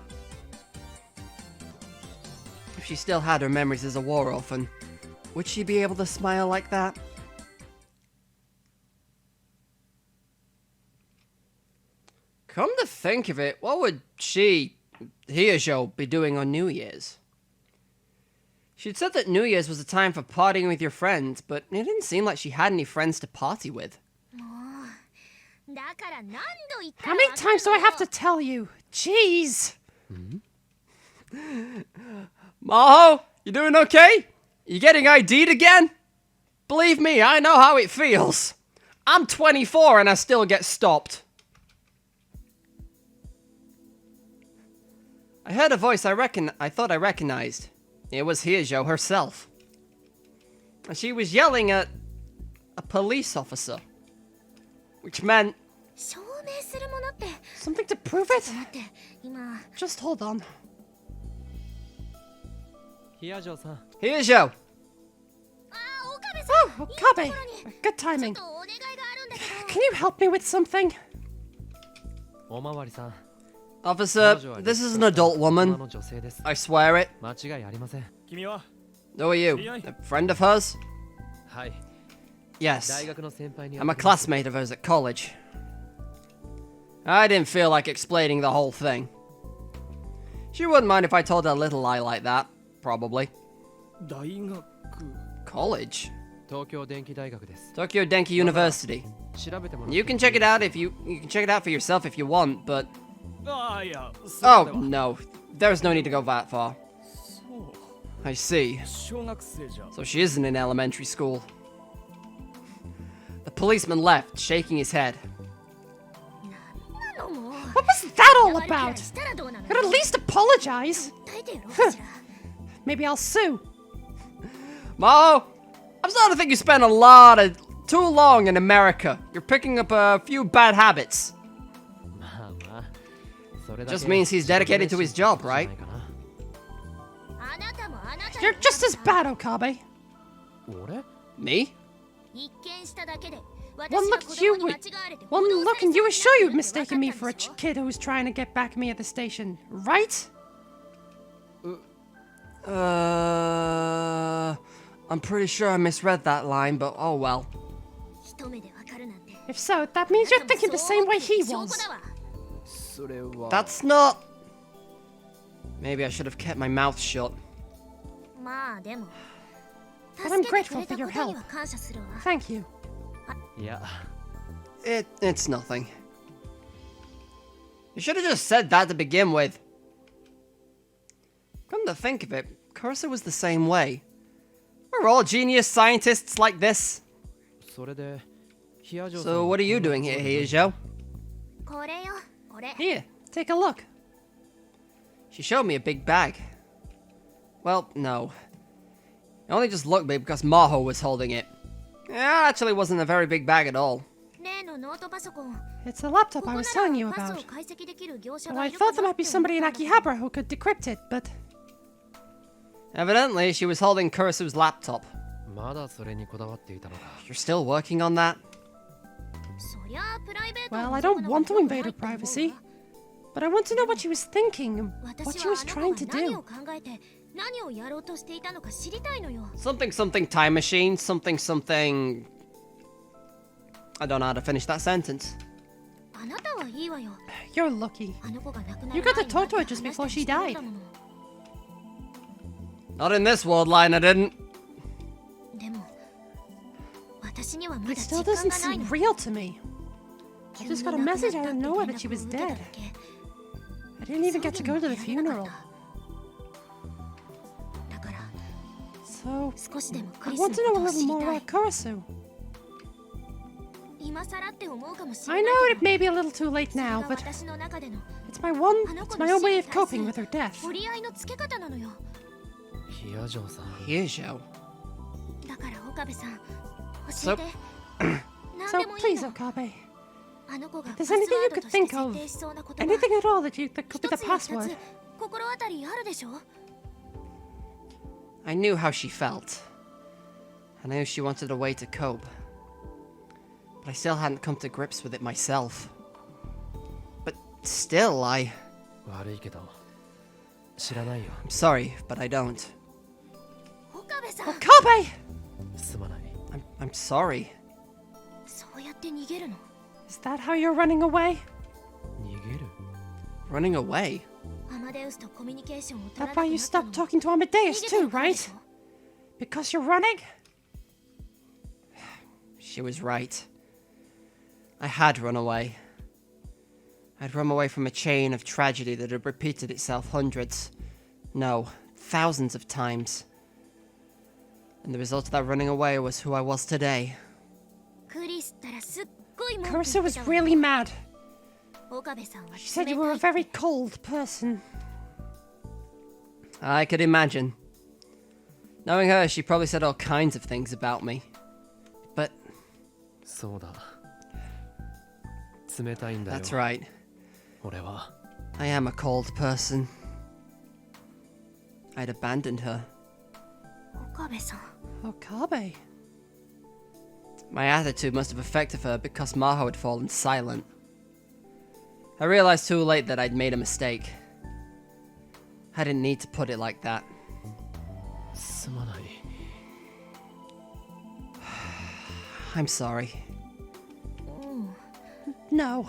If she still had her memories as a war orphan, would she be able to smile like that? Come to think of it, what would Hiyosho, be doing on New Year's? She'd said that New Year's was a time for partying with your friends, but it didn't seem like she had any friends to party with. How many times do I have to tell you? Jeez! Maho, you doing okay? You getting ID'd again? Believe me, I know how it feels. I'm 24 and I still get stopped. I heard a voice I thought I recognized. It was Hiyosho herself. And she was yelling at a police officer. Which meant... Something to prove it? Just hold on. Hiyosho! Oh, Okabe! Good timing. Can you help me with something? Officer, this is an adult woman. I swear it. Who are you? A friend of hers? Yes. I'm a classmate of hers at college. I didn't feel like explaining the whole thing. She wouldn't mind if I told her a little lie like that. Probably. College? 東京電機大学です。 Tokyo Denki University. 調べてもらって You can check it out if you can check it out for yourself if you want, but ああ、いや、 oh no, there's no need to go that far. I see. 小学生じゃ。 So she isn't in elementary school. The policeman left, shaking his head. なのも What was that all 悪いくらい about? したらどうなの Could at least apologize. 耐えてよろかしら Maybe I'll sue. Mo, I'm starting to think you spent a lot of too long in America. You're picking up a few bad habits. まあまあ。それだけ Just means he's dedicated to his job, right? あなたもあなた You're just as bad, Okabe. 俺 Me? 一見しただけで One 私は look 子 at you 供に would. 間違われて One 補導 look され and you were そう sure に you'd なったって mistaken me 分 for か a ったんでしょ kid who was trying to get back me at the station, right? I'm pretty sure I misread that line, but oh well. 一目でわかるなんて If so, that means you're thinking the same way he 証拠 was. だわそれは。 That's not. Maybe I should have kept my mouth shut. まあでも But I'm 助けてく grateful れた for your ことに help. は感謝するわ Thank you. いや、 It's nothing. You should have just said that to begin with. Come to think of it, Cursor was the same way. We're all genius scientists like this. それで、ヒアジョ So what are you doing here, Heijo? これよこれ Here, take a look. She showed me a big bag. Well, no. It only just looked big because Maho was holding it. Yeah, actually wasn't a very big bag at all. 例のノートパソコン It's the laptop ここ I な was telling you らパス about. を解析できる業者 Well, が I いるか thought there な might って be 思っ somebody in たんだけど Akihabara who could decrypt it, but Evidently, she was holding Kursu's laptop. まだそれにこだわっていたのか。 You're still working on that? そりゃあプライベート well, の I どこ don't の want ど to こに invade 入 her ったんだろう privacy. が But I want to know what she was thinking and what 私 she は was あの trying 子 to が何を do. 考えて何をやろうとしていたのか知りたいのよ Something something time machine, something something. I don't know how to finish that sentence. あなたはいいわよ You're lucky. あの子が亡くな You る got 前 to に talk to her 会って just 話した before り she してるん died. だもの Not in this world line, I didn't. でも私にはま It だ still 実 doesn't 感がない seem の real to me. I 急 just に got a 亡くなった message って out of 連 nowhere 絡 that she を was 受けた dead. だけ I didn't even get to 葬儀 go も to the やれなか funeral. っただから So, 少しでもク I リスの want こ to know と a を little 知り more たい about Kurisu. 今更って思うかもし I れ know ない it けど may be a little too late それ now, が but 私の中での it's my own way of coping with her death. 折り合いのつけ方なのよヒアジョさん。 Heijo. だから岡部さん教えて So 何でもいい please, の Okabe, あの子が if パ there's スワ anything you ード could として think 設 of, 定しそうな言葉 anything at all that could be 一 the つや二つ password. 心当たりあるでしょ I knew how she felt. I knew she wanted a way to cope. But I still hadn't come to grips with it myself. But still, I'm 悪いけど、知らないよ。 sorry, but I don't. 岡部さん Okabe! すまない。I'm sorry. そうやって逃げるの Is that how you're running away? 逃げる Running away? アマデウスとコミュニケーションを取ら That な why く you なったの stopped talking to Amadeus 逃げて too, るからで right? しょ Because you're running? She was right. I had run away. I'd run away from a chain of tragedy that had repeated itself hundreds, no, thousands of times. And the result of that running away was who I was today. クリスったらすっごい文句 Kurisu 言っ was てたわ really mad. 岡部さんは She said 冷 you were た a い very cold person. I could imagine. Knowing her, she probably said all kinds of things about me. But そうだ。冷たいんだよ。 that's right. 俺は。 I am a cold person. I'd abandoned her. 岡部さん Okabe. My attitude must have affected her because Maho had fallen silent. I realized too late that I'd made a mistake. I didn't need to put it like that. すまない。 I'm sorry. No.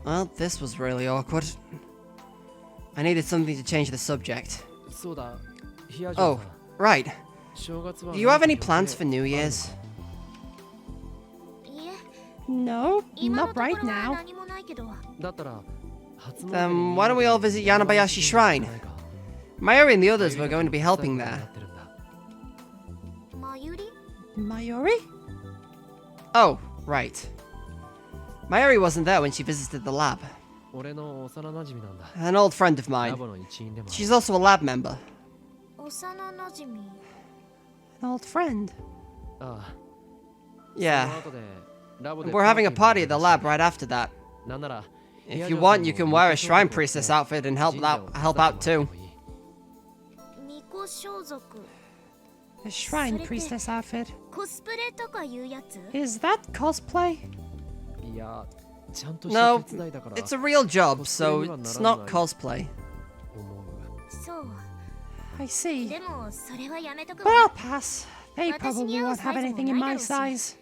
Well, this was really awkward. I needed something to change the subject. そうだ。ヒアジョ Oh, さん。 right. Do you have any plans for New Year's? いえ No, 今の not とこ right ろは now. 何もないけど Then why don't we all visit Yanabayashi Shrine? Mayuri and the others were going to be helping there. まゆり Mayuri? Oh, right. Mayuri wasn't there when she visited the lab. 俺の幼馴染なんだ An old friend of ラ mine. ボの一員でもある She's also a lab member. 幼なじみ An old friend. ああ Yeah. その後でラボで We're having a party at the lab right after that. なんなら If you want, you can wear a shrine priestess outfit and help out too. 巫女装束 A shrine priestess outfit. コスプレとかいうやつ Is that cosplay? いやちゃんとした No, 手伝いだから it's a real job, so it's not cosplay. 思うそう I see. でもそれはやめとく But わ I'll pass. They probably won't have anything in my size.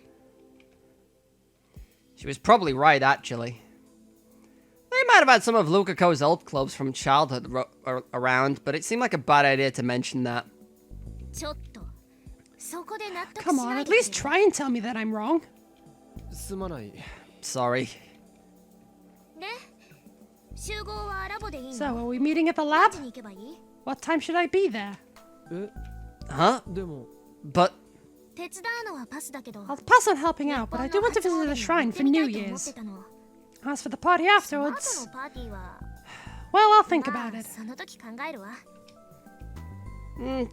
She was probably right, actually. They might have had some of Lukako's old clothes from childhood around, but it seemed like a bad idea to mention that. ちょっとそこで納得 Come し on, ない at で least try and tell me that I'm wrong. すまない Sorry. ね集合はラボでいい So, の are we meeting at the ラ lab? ンチに行けばいい What time should I be there? え Huh? でも But 手伝うのはパスだけど I'll pass on helping out, but I do want to visit the shrine for New Year's. As for the party その後 afterwards, のパーティーは well, I'll think ま about あ it. その時考えるわ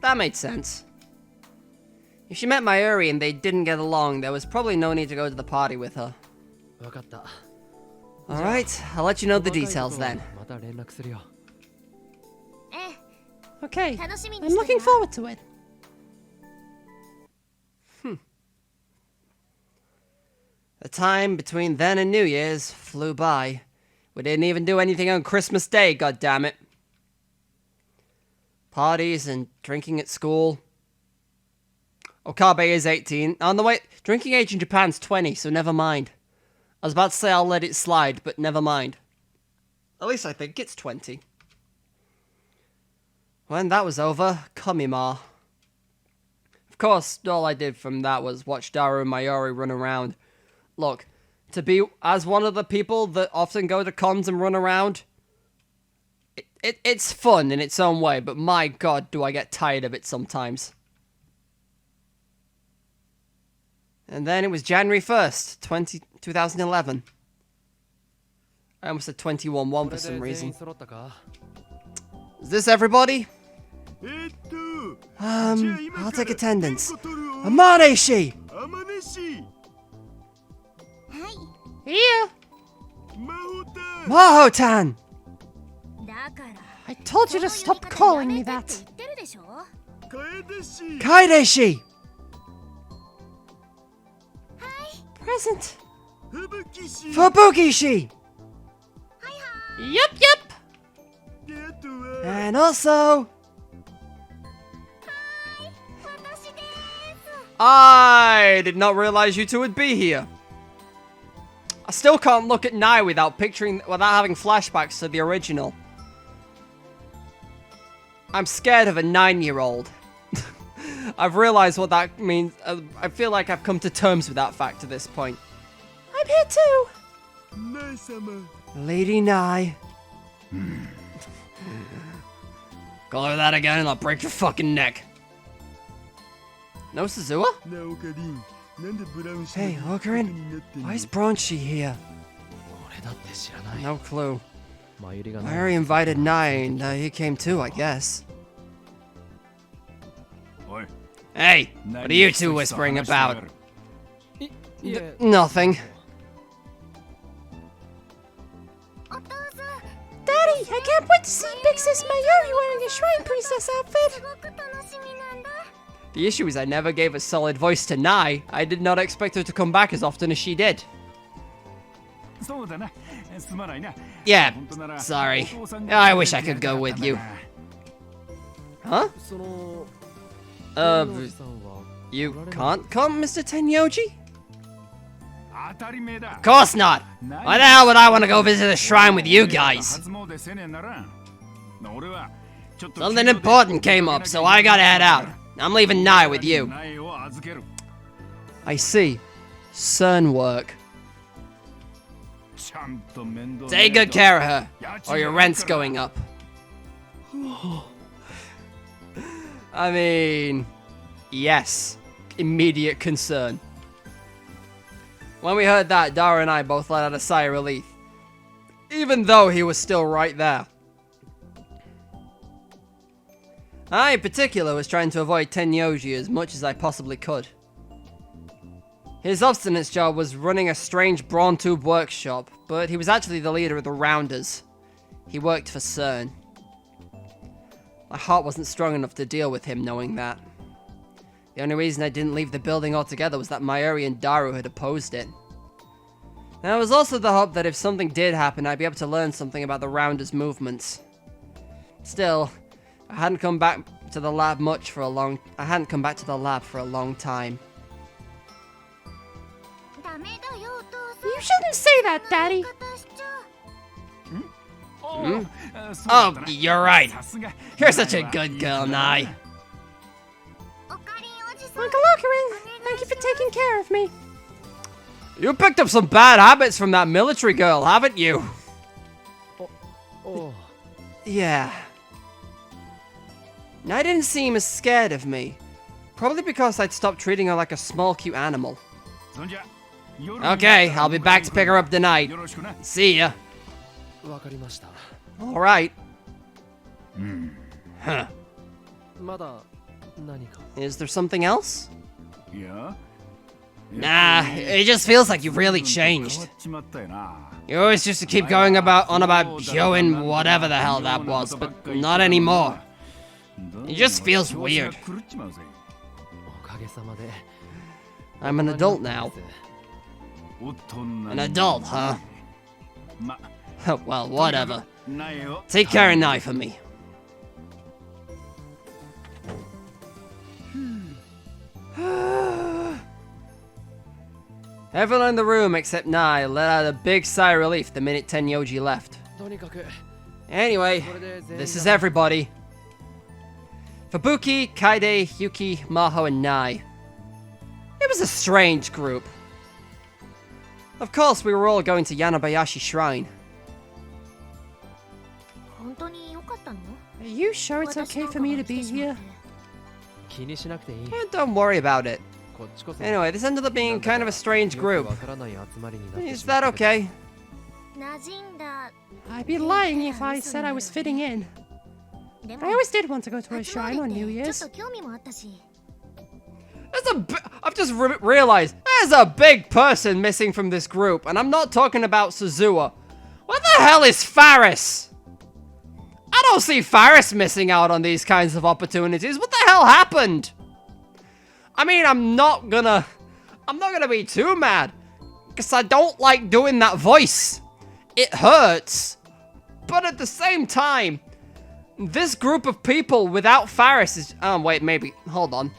that made sense. If she met Mayuri and they didn't get along, there was probably no need to go to the party with her. 分かった Alright, I'll let you know the 細かい details ことは then. また連絡するよえ Okay, え楽しみに I'm して looking るわ forward to it. The time between then and New Year's flew by. We didn't even do anything on Christmas Day, goddammit. Parties and drinking at school. Okabe is 18. On the way, drinking age in Japan's 20, so never mind. I was about to say I'll let it slide, but never mind. At least I think it's 20. When that was over, Kamima. Of course, all I did from that was watch Daru and Mayuri run around. Look, to be as one of the people that often go to cons and run around, it's fun in its own way, but my god, do I get tired of it sometimes. And then it was January 1st, 2011. I almost said 21-1 for some これで全員 reason. 揃ったか Is this everybody? じゃ I'll あ今 take から attendance. 点呼取るわ Amaneshi! あまねし Here! 魔法タ Mahotan! だから I told you to その stop 呼 calling び方や me めてって that. 言ってるでしょ楓し Kaideshi! Present. 吹雪し Fubukishi! Yup, yup. であとは And also... 私です I did not realize you two would be here. I still can't look at Nai without having flashbacks to the original. I'm scared of a 9-year-old. I've realized what that means. I feel like I've come to terms with that fact at this point. I'm here too. ナイ様 Lady Nai. Call her that again and I'll break your fucking neck. No Suzuha? なおかりんなんでブラウン氏 Hey, のことに Okarin. なってんの Why is Bronchi here? 俺だって知らない No clue. マユリが Mary invited Nai and he came too, I guess. おい Hey, what are you two whispering about? いえ Nothing. お父さん Daddy, I can't wait to see Big Sis Mayuri wearing a shrine priestess す outfit. ごく楽しみなんだ The issue is I never gave a solid voice to Nai. I did not expect her to come back as often as she did. そうだなすまないな Yeah, 本当なら sorry. お父さんが I wish I could go with you. Huh? その Uh, おじさんは you can't come, Mr. Tenyoji? 当たり前だ Of course not. Why the hell would I want to go visit a shrine with you guys? 初詣せねえなら俺はちょっと Something important came up, so I gotta head out. I'm leaving Nai with you. 苗を預ける。 I see. CERN work. ちゃんと面倒見 Take ない good と care of her, 家賃 or your が rent's かかる going up. I mean, yes. Immediate concern. When we heard that, Dara and I both let out a sigh of relief. Even though he was still right there. I, in particular, was trying to avoid Tenyoji as much as I possibly could. His obstinate job was running a strange brawn tube workshop, but he was actually the leader of the Rounders. He worked for CERN. My heart wasn't strong enough to deal with him knowing that. The only reason I didn't leave the building altogether was that Mayuri and Daru had opposed it. There was also the hope that if something did happen, I'd be able to learn something about the Rounders' movements. Still, I hadn't come back to the lab for a long time. ダメだよお父さん You shouldn't say that, Daddy. 言い方しちゃう Oh, Oh, you're right. さすが You're such a good girl, Nai. おかりんおじさん Uncle Ocarine, thank you for taking care of me. You picked up some bad habits from that military girl, haven't you? おう Yeah. Nai didn't seem as scared of me. Probably because I'd stopped treating her like a small, cute animal. そんじゃ夜に Okay, I'll be back to pick her up tonight. よろしくな See ya. わかりました Alright. うん Huh. まだ何か Is there something else? いや Nah, it just feels like you've really 変わ changed. っちまったよな You always used to keep going on about Hyoin whatever the hell that was, but not anymore. It just feels weird. 狂っちまうぜおかげさまで I'm an adult now. 大人 An adult, huh? ま Well, whatever. 苗を Take care of Nai for me. Everyone in the room except Nai let out a big sigh of relief the minute Tenyoji left. とにかく Anyway, これで全員 this is が everybody. Fubuki, Kaide, Yuki, Maho, and Nai. It was a strange group. Of course, we were all going to Yanabayashi Shrine. 本当に良かったの Are you sure it's 私 okay なん for か me が to 来 be てしまっ here? て 気にしなくていい Don't worry about it. こっちこそ Anyway, this ended up being kind of a strange よく group. わからない集まりになって Is しまっ that たけど okay? 馴染んだ I'd be lying if I said I was fitting in. で I always did want to go to a 集ま shrine れ on て New ちょっ Year's. と興味もあったし I've just realized there's a big person missing from this group, and I'm not talking about Suzuha. What the hell is Faris? I don't see Faris missing out on these kinds of opportunities. What the hell happened? I mean, I'm not gonna be too mad, because I don't like doing that voice. It hurts. But at the same time, this group of people without Faris is... Oh, wait, maybe... Hold on.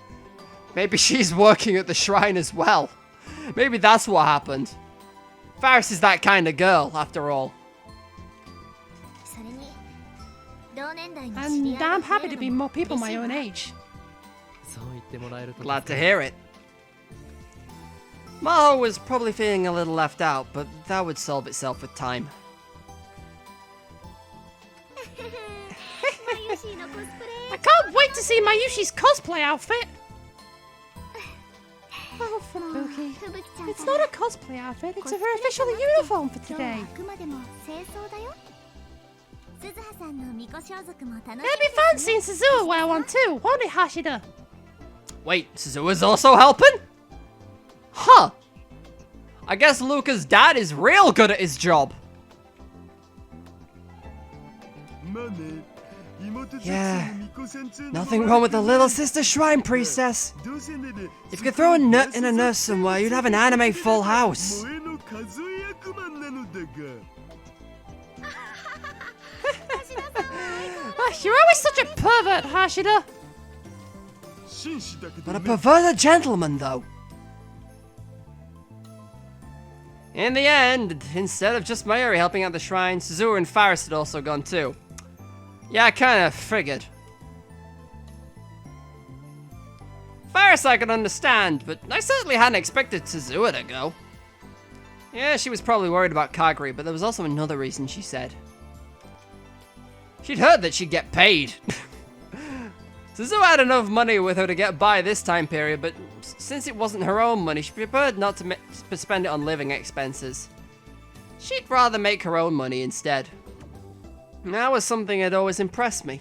Maybe she's working at the shrine as well. Maybe that's what happened. Faris is that kind of girl, after all. それに同年代の知 And り合いが I'm 増 happy え to る be のも more people 嬉し my い own わ age. そう言ってもらえると Glad to hear it. Maho was probably feeling a little left out, but that would solve itself with time. マユシーのコスプ I レ can't wait to see Mayushi's cosplay outfit. Oh, Fubuki. ふぶきちゃん It's not a cosplay outfit, it's her official uniform for 今日は today. あくまでも清掃だよ鈴葉さんのみこしょ族も楽しみ It'll で be fun すね seeing Suzuha wear one too, won't it, Hashida? Wait, Suzuha's also helping? Huh. I guess Luca's dad is real good at his job. まあね Yeah. Nothing wrong with the little sister shrine priestess. If you could throw a nut in a nurse somewhere, you'd have an anime full house. You're always such a pervert, Hashida. But a perverted gentleman, though. In the end, instead of just Mayuri helping out the shrine, Suzuha and Faris had also gone too. Yeah, I kinda figured. guess I can understand, but I certainly hadn't expected Suzuha to go. Yeah, she was probably worried about Kaguri, but there was also another reason she said. She'd heard that she'd get paid. Suzuha had enough money with her to get by this time period, but since it wasn't her own money, she preferred not to spend it on living expenses. She'd rather make her own money instead. And that was something that always impressed me.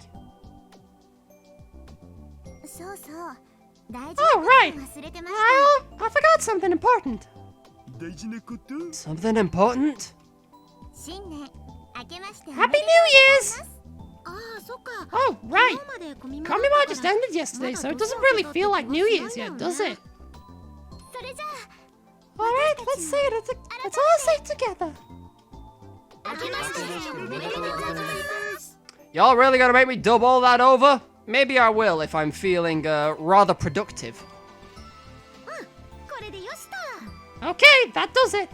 Oh, right. I forgot something important. 大事なこと Something important? Happy New Year's! Oh, right. Kamima just ended yesterday, so it doesn't really feel like New Year's yet, does it? Alright, let's say it. Let's all say it together. Y'all really gonna make me dub all that over? Maybe I will if I'm feeling rather productive. Okay, that does it.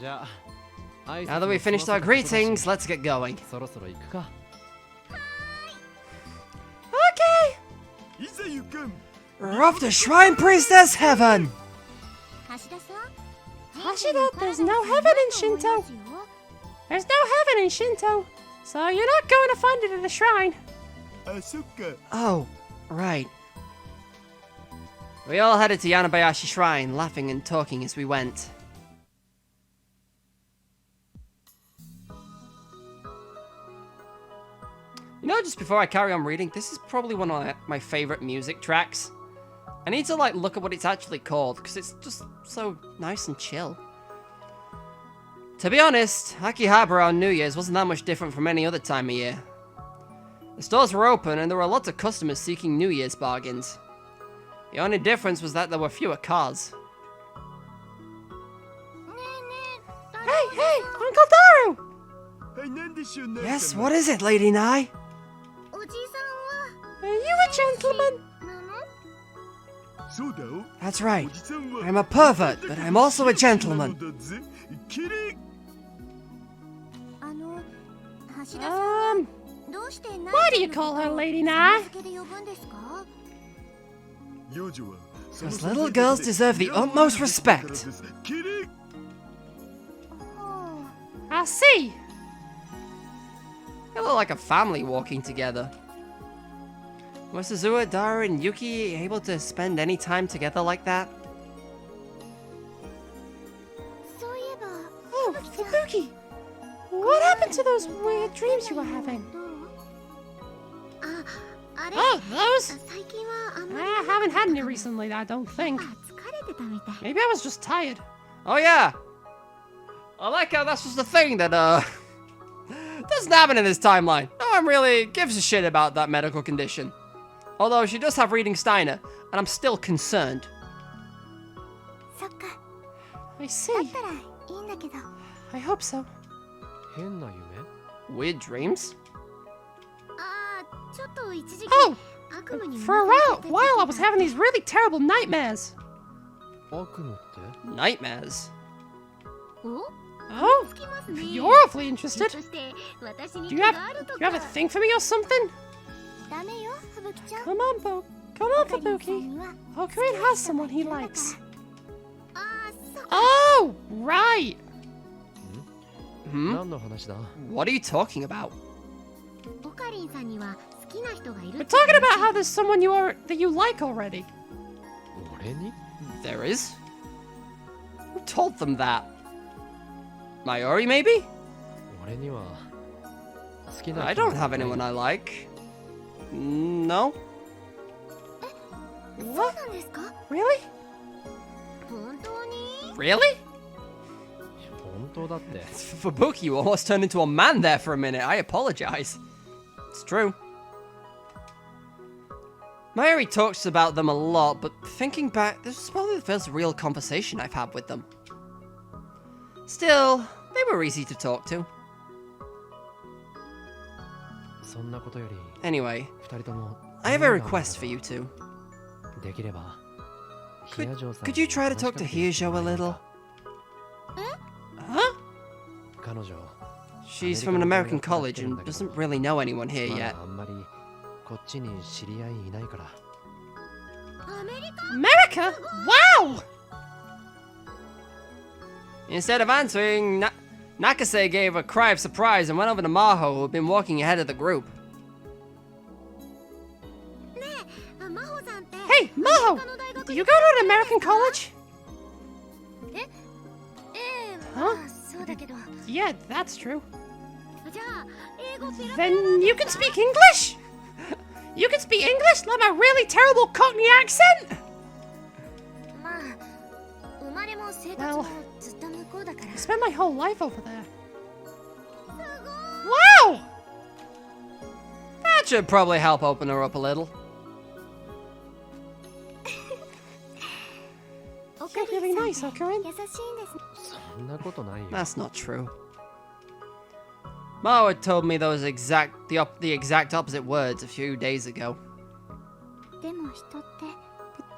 じゃあ、挨拶 Now that we've finished our greetings, let's get going. そろそろ行くか。 Okay. いざ行かん We're off to Shrine Priestess Heaven! Hashida, there's no heaven in Shinto. There's no heaven in Shinto, so you're not going to find it at a shrine. あそっか Oh, right. We all headed to Yanabayashi Shrine, laughing and talking as we went. You know, just before I carry on reading, this is probably one of my favorite music tracks. I need to look at what it's actually called, because it's just so nice and chill. To be honest, Akihabara on New Year's wasn't that much different from any other time of year. The stores were open and there were lots of customers seeking New Year's bargains. The only difference was that there were fewer cars. Hey, Uncle Daru! はいなんでしょう Yes, what is it, Lady Nai? Are you a gentleman? そうだよ That's right. おじさんは I'm a pervert, but I'm also a gentleman. だぜキリ Why do you call her Lady Nai? 幼女は Those little girls deserve the utmost respect. キリ I see. They look like a family walking together. Were Suzuha, Daru, and Yuki able to spend any time together like that? Oh, Fubuki. What happened to those weird dreams you were having? Oh, those? I haven't had any recently, I don't think. Maybe I was just tired. Oh yeah! I like how that's just a thing that, doesn't happen in this timeline. No one really gives a shit about that medical condition. Although she does have reading Steiner, and I'm still concerned. I see. I hope so. 変な夢 Weird dreams? Oh! For a while I was having these really terrible nightmares. 悪夢って Nightmares? Oh? You're awfully interested. Do you have a thing for me or something? Come on, Fubuki. Okarin has someone he likes. Oh, right. 何の話だ What are you talking about? We're talking about how there's someone that you like already. 俺に There is? Who told them that? Mayuri, maybe? 俺には好きな I 人が don't have いない anyone I like. No? What? Really? Really? 本当だって Fubuki, you almost turned into a man there for a minute. I apologize. It's true. Mayuri talks about them a lot, but thinking back, this was probably the first real conversation I've had with them. Still, they were easy to talk to. そんなことより Anyway, 二人とも I have a request for you two. できれば Could you try to talk to Hyojo a little? Huh? 彼女 She's from an American college and doesn't really know anyone here まだ yet. あんまりこっちに知り合いいないから。アメリカ America? Wow! Instead of answering, Nakase gave a cry of surprise and went over to Maho, who had been walking ahead of the group. ねえ、真帆さんって Hey, Maho! Do you go to an American college? ええ、はまあそうだけど Yeah, that's true. じゃあ英語ペラペラ Then you can speak English? You can speak English? Like my really terrible Cockney accent? まあ生まれも生活 Well, もずっと向こうだから I spent my whole life over there. すごい Wow! That should probably help open her up a little. You're really nice, Okarin. 優しいんですそんなことないよ。 That's not true. Mao had told me the exact opposite words a few days ago. でも人って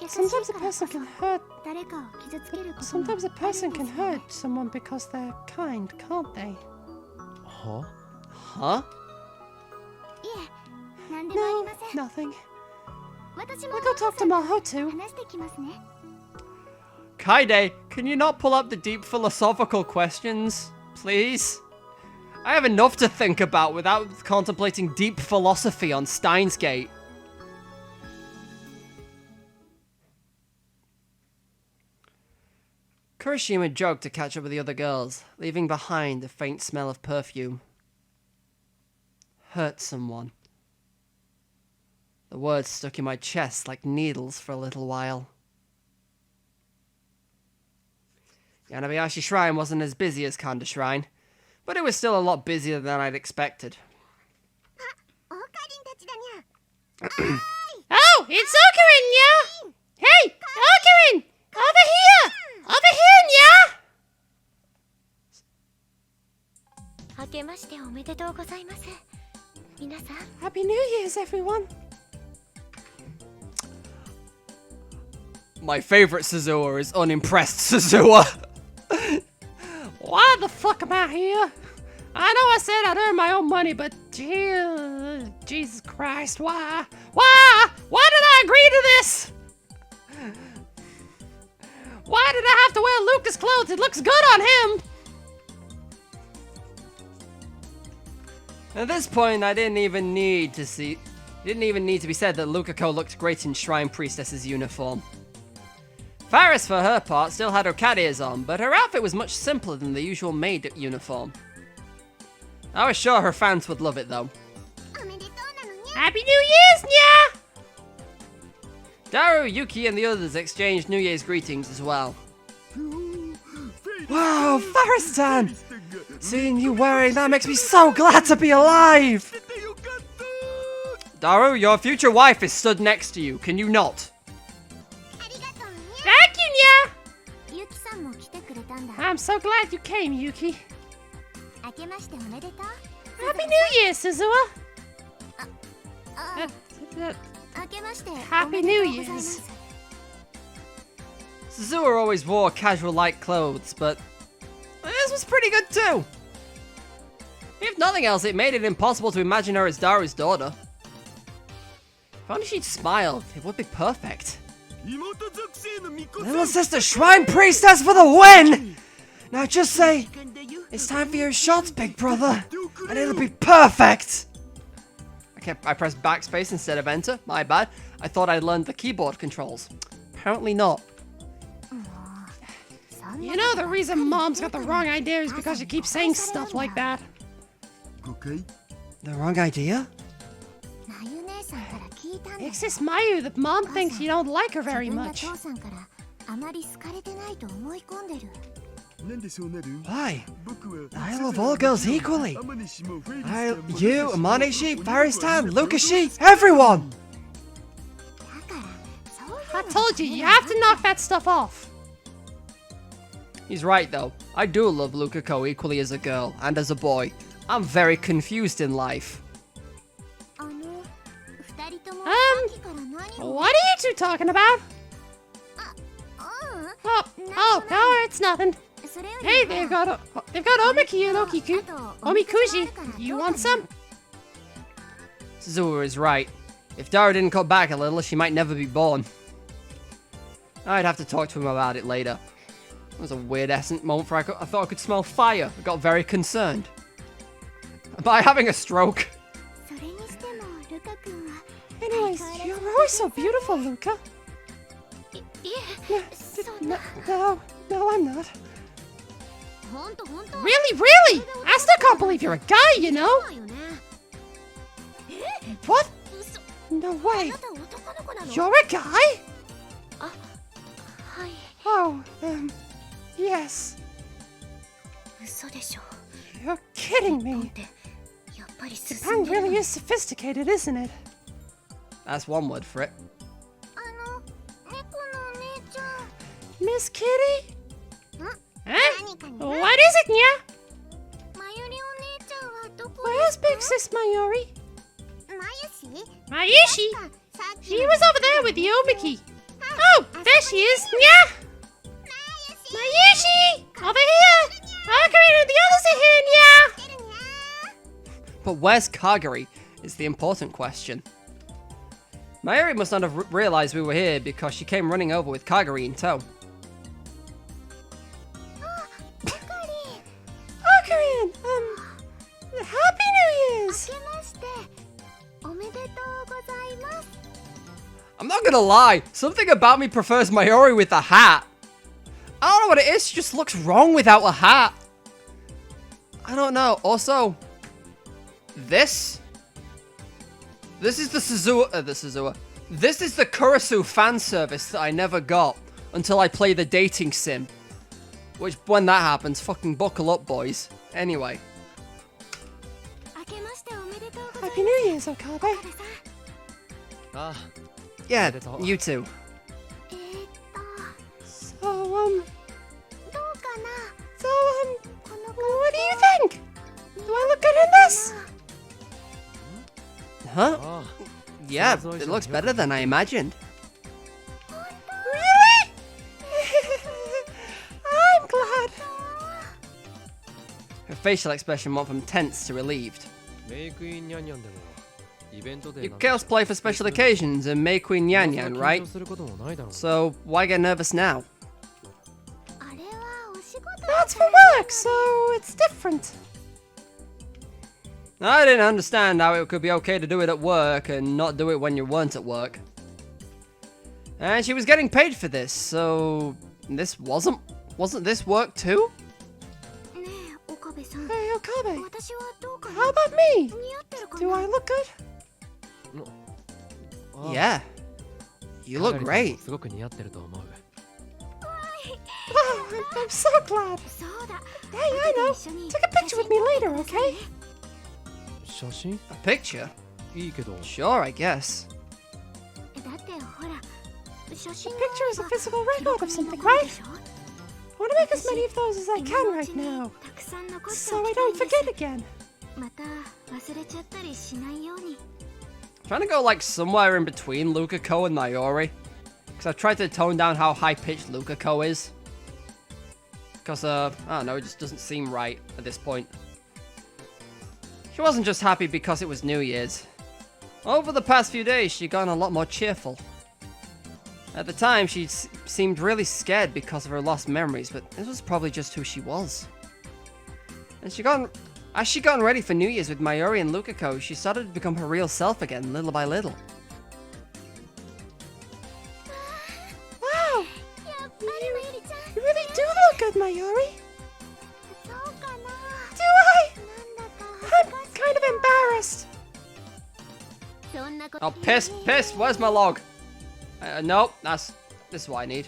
優し Sometimes い a から person can hurt. 誰かを傷つけることも Sometimes a ある person んで can すよね hurt someone because they're kind, can't they? は？ Huh? いえ何でもあり No, ません nothing. 私も We'll go talk to Maho too. 話してきますね Kaide, can you not pull up the deep philosophical questions, please? I have enough to think about without contemplating deep philosophy on Steins Gate. Kurashima jogged to catch up with the other girls, leaving behind a faint smell of perfume. Hurt someone. The words stuck in my chest like needles for a little while. Yanabayashi Shrine wasn't as busy as Kanda Shrine, but it was still a lot busier than I'd expected. オカリンたちだにゃ Oh, it's Okarin, yeah! Hey, Okarin! Over here! Over here, yeah! 明けましておめでとうございます皆さん Happy New Year's, everyone! My favorite Suzuha is unimpressed Suzuha. Why the fuck am I here? I know I said I'd earn my own money, but Jesus Christ, why? Why? Why did I agree to this? Why did I have to wear Lucas' clothes? It looks good on him. At this point, it didn't even need to be said that Lukako looked great in Shrine Priestess's uniform. Faris, for her part, still had her cat ears on, but her outfit was much simpler than the usual maid uniform. I was sure her fans would love it, though. おめでとうなのにゃ Happy New Year's, nya! Daru, Yuki, and the others exchanged New Year's greetings as well. Wow, Faris-san! Seeing you wearing that makes me so glad to be alive! Daru, your future wife is stood next to you, can you not? ありがとうに Thank you, nya! ゃゆきさんも来てくれたんだ I'm so glad you came, Yuki. 明けましておめでとう Happy New Year, Suzuha. あ明けまして Happy おめでとうございます Suzuha always wore casual light clothes, but this was pretty good too. If nothing else, it made it impossible to imagine her as Daru's daughter. If only she'd smiled, it would be perfect. Little sister Shrine Priestess for the win! Now just say, it's time for your shots, big brother, and it'll be perfect! I pressed backspace instead of enter, my bad. I thought I'd learned the keyboard controls. Apparently not. You know the reason Mom's got the wrong idea is because she keeps saying stuff like that. The wrong idea? なゆ姉さんから聞いたんだ It's this Mayu that Mom thinks you don't like her very 自分が much. 父さんからあまり好かれてないと思い込んでる Why? I love all girls equally. You, Amaneshi, Faristan, Lukashi, everyone! だからそういう I told you, you have to knock that stuff off. He's right though. I do love Lukako equally as a girl and as a boy. I'm very confused in life. あの二人とも Um, さっきから何を What are you two talking about? うん Oh, no, it's nothing. それより Hey, they've got Omiki and Okiku. Omikuji, you want some? Suzuha is right. If Dara didn't cut back a little, she might never be born. I'd have to talk to him about it later. It was a weird essence moment where I thought I could smell fire. I got very concerned. Am I having a stroke? それにしてもルカ君は Anyways, you're always so beautiful, Luca. いえそんな No, I'm not. ほんと Really, really? I still can't believe you're a guy, you know? だよね What? 嘘 No あ way. なた男の子なの You're a guy? はい Oh, yes. 嘘でしょ You're kidding 日本っ me. てやっぱり進 Japan んでる really の is sophisticated, isn't it? That's one word for it. 猫のお姉ちゃん Miss Kitty? ん Huh? 何かに What is it, Nya? まゆりお姉ちゃんはどこ Where's Big Sis Mayuri? まゆし Mayushi? さっき She was over there with Yomiki. Oh, there she is. Nya! Mayushi! Over here! Ocarina and the others are here, Nya! But where's Kagari is the important question. Mayuri must not have realized we were here because she came running over with Kagari in tow. Ocarina! Happy New Year's! 明けましておめでとうございます I'm not gonna lie, something about me prefers Mayuri with a hat. I don't know what it is, she just looks wrong without a hat. I don't know. Also, this is the Suzuha. This is the Kurisu fan service that I never got until I play the dating sim. Which, when that happens, fucking buckle up, boys. Anyway. 明けましておめでとうござい Happy New Year's, Okabe. ますさん あ Yeah, Little. you too. So, どうかな so, この what do you think? Do I look good in this? Huh? あ Yeah, Sounds it looks better than I imagined. Really? I'm glad. Her facial expression went from tense to relieved. メイクインニャンニャンでもイベントで You cosplay for special occasions and Mei Queen Yan Yan, right? することもないだろう So, why get nervous now? あれはお仕事 That's for work, so it's different. I didn't understand how it could be okay to do it at work and not do it when you weren't at work. And she was getting paid for this, so this wasn't this work too? ねえ岡部さん Hey, Okabe, 私はどうか how な about me? 似合ってるか Do な I look good? あ Yeah. You look かな great. りすごく似合ってると思う Wow, I'm so glad. そうだ Hey, I know. 一緒に Take a picture with me later, okay? 写真 A picture? いいけど Sure, I guess. だってほら写真 A が picture is a あれば physical 記録 record of に something, 残る right? でしょ I want to make as many of those as I 今 can のう right ちに now, たくさん残して so お I きたいん don't です forget again. また忘れちゃったりしないように Trying to go like somewhere in between Lukako and Mayuri. Because I've tried to tone down how high-pitched Lukako is. Because, I don't know, it just doesn't seem right at this point. She wasn't just happy because it was New Year's. Over the past few days, she'd gotten a lot more cheerful. At the time, she seemed really scared because of her lost memories, but this was probably just who she was. And as she gotten ready for New Year's with Mayuri and Lukako, she started to become her real self again, little by little. Wow, やっぱりまゆりちゃん you really do look good, Mayuri. そうかな Do I? なんだか I'm kind of embarrassed. そんなこと Oh, piss, piss, where's my log? Nope, this is what I need.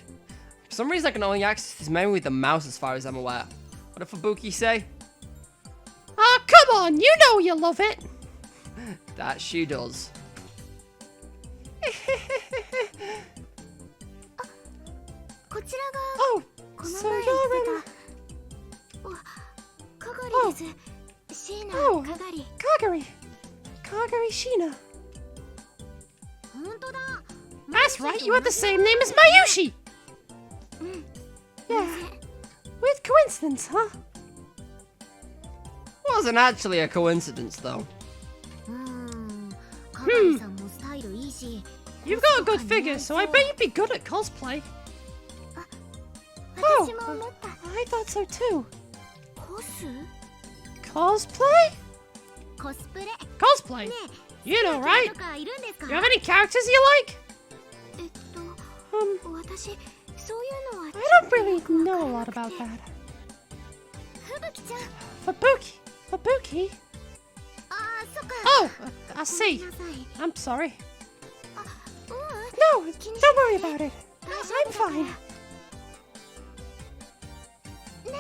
For some reason, I can only access this menu with the mouse as far as I'm aware. What did Fubuki say? Oh, come on, you know you love it. That she does. こちらが Oh, この so 前 you're 言 in ってたおかがりですシーナ Oh. かがり Kagari. Kagari Shina. 本当だ That's right, you have the same name as Mayushi. うん Yeah. Weird coincidence, huh? Wasn't actually a coincidence, though. かがりさんもスタイルいい You've got a good figure, so I bet you'd be good at cosplay. Oh, 私も思った。 I thought so too. コス？ Cosplay? コスプレ。 Cosplay? ね You え、 know, 好きな right? キャラとかいるんですか？ You have any characters you like? 私、そういうのは。I don't really know a lot about that. ふぶきちゃん。 Fabuki? Fabuki? ああ、そっか。 Oh, I ごめ see. んなさい。 I'm sorry. う No, don't worry about it. I'm fine. ね え、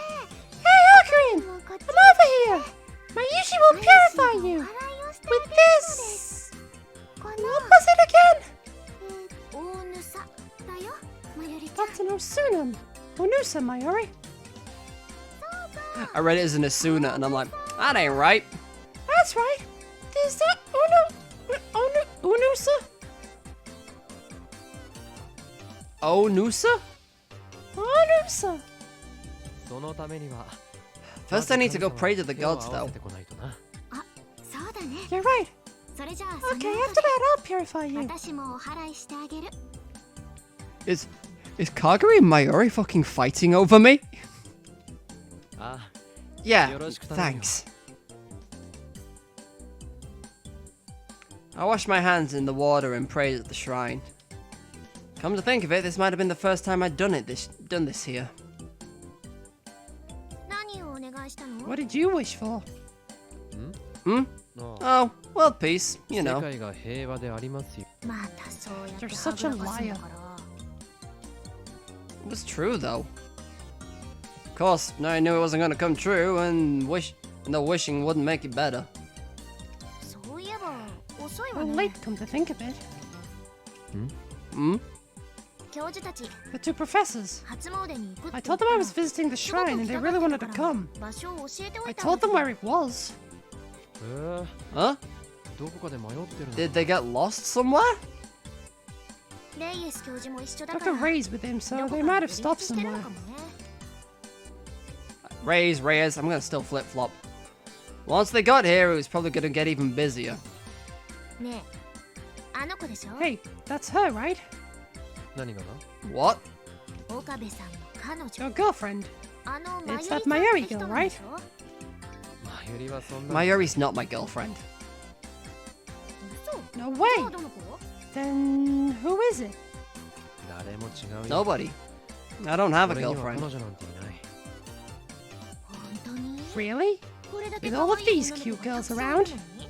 Hey, Ocarine! もうこっち I'm over here. My Yushi will purify you 洗いをして with あげる this. こ What の was it again? 大ぬさだよ、まゆりちゃん。 That's an Osunum. Onusa, Mayuri. I read it as an Asuna, and I'm like, that ain't right. That's right. Is that Onusa? Onusa? Onusa. そのためには First, I need to go pray to the 手を合 gods, わ though. せてこないとな。あ、そうだね。 You're right. それじゃあ、 Okay, その after 後 that, I'll purify で you. 私もお祓いしてあげる。 Is Kagura and Mayuri fucking fighting over me? あ Yeah, Yoroshiku thanks. I washed my hands in the water and prayed at the shrine. Come to think of it, this might have been the first time I'd done this here. 何をお願いしたの？ What did you wish for? Hmm? あ Oh, world peace, you 世 know. 界が平和でありますよ。またそうやって You're such a はぐらかすの liar. から。 It was true though. Of course, I knew it wasn't gonna come true, and the wishing wouldn't make it better. そういえば遅いわ Well, ね。 late, come to think of it. Hmm? 教授たち、 The two professors. 初詣に行くって I 言 told った them I ら was visiting the すごく shrine and 来 they た really がっ wanted て to たから come. 場所を教えてお I いたんだ told け them ど where it was. Huh? どこかで迷ってるの Did they get lost somewhere? レイエス教授も一緒だか Dr. ら。 Ray's with him, ど so こ they か might で have 自 stopped 立してるの somewhere. かもね。Reyes, I'm gonna still flip flop. Once they got here, it was probably gonna get even busier. ねえ、あの子でしょ？ Hey, that's her, right? 何がな What? 岡部さんの彼女。 Your girlfriend. あの It's マ that ユ Mayuri リちゃんって人なんでしょ？マユリはそんな Mayuri's not my girlfriend. 嘘？ No じゃあ way. どの子？ Then who is it? 誰も違うよ Nobody. I don't have a 俺には彼 girlfriend. 女なんていない。本当に？ Really? これだけ With 可 all 愛 of い these 女の cute 子がた girls くさんい around? るのに？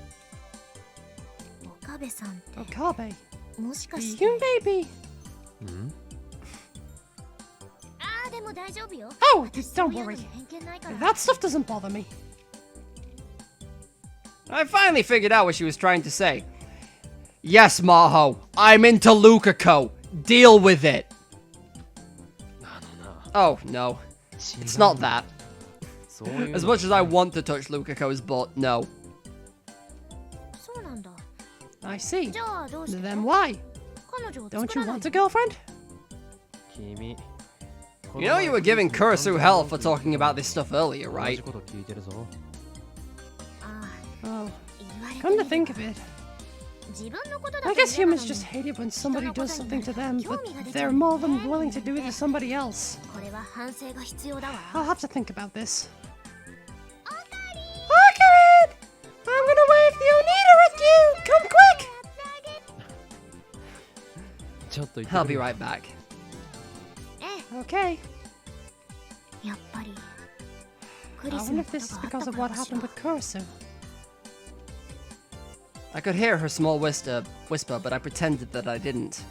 岡部さんって Okabe. もしか The して？ Yun baby. うんああでも大丈夫よ。 Oh, 私そう don't いうの worry. に偏見ないから。 That stuff doesn't bother me. I finally figured out what she was trying to say. Yes, Maho, I'm into Lukako. Deal with it. あのな Oh, no. 違う It's not that. そういうの As much as I want to touch Lukako's butt, no. そうなんだ。 I see. じゃあどうして？ Then why? 彼女を Don't 作 you らない want a girlfriend? 君 You know you were giving Kurisu hell for talking about this stuff earlier, 同 right? じこと聞いてるぞ。あ Oh, あ言われて come み to れば think of it, 自分のことだ I と guess 言えば humans なの just に hate it when somebody does something to them, but 興味が出ちゃ they're うんだ more よ than ね willing to do it to somebody else. これは反省が必要だわ。 I'll have to think about this. おかり Ocarine! I'm gonna wave the Oneida at you! Come quick! ちょっと言って I'll く be る right back. え Okay. え、やっぱりク I リス wonder の if こと this is があっ because た of から what かしら happened with Kurisu. I could hear her small whisper, but I pretended that I didn't.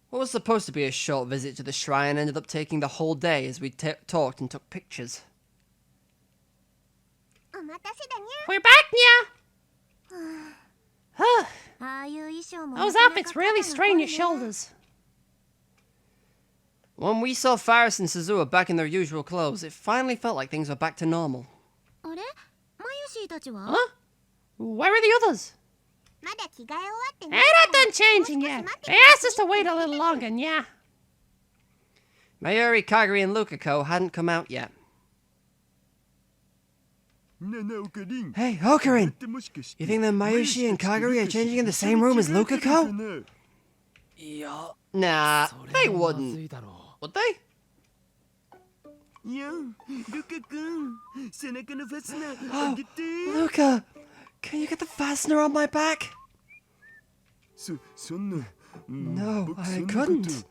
What was supposed to be a short visit to the shrine ended up taking the whole day as we talked and took pictures. お待たせだに We're back, Nya! Huh, ゃ。ああいう衣装も those なかなか outfits really 肩の strain 凝 your りね shoulders. When we saw Faris and Suzuha back in their usual clothes, it finally felt like things were back to normal. あれマユシーたちは Huh? Where are the others? まだ着替え終わって They're ない not done changing もう少し yet. 待って They asked us to wait a little longer, Nya. Mayuri, Kaguri, and Lukako hadn't come out yet. Hey, Ocarin! You think that Mayushi and Kagari are changing in the same room as Lukako? Yeah. Nah, they まず wouldn't. いだろ Would they? いやん、ルカ君、背中のファスナーあげて。Luca, can you get the fastener on my back? そんな。No, 僕 I そんなこと couldn't.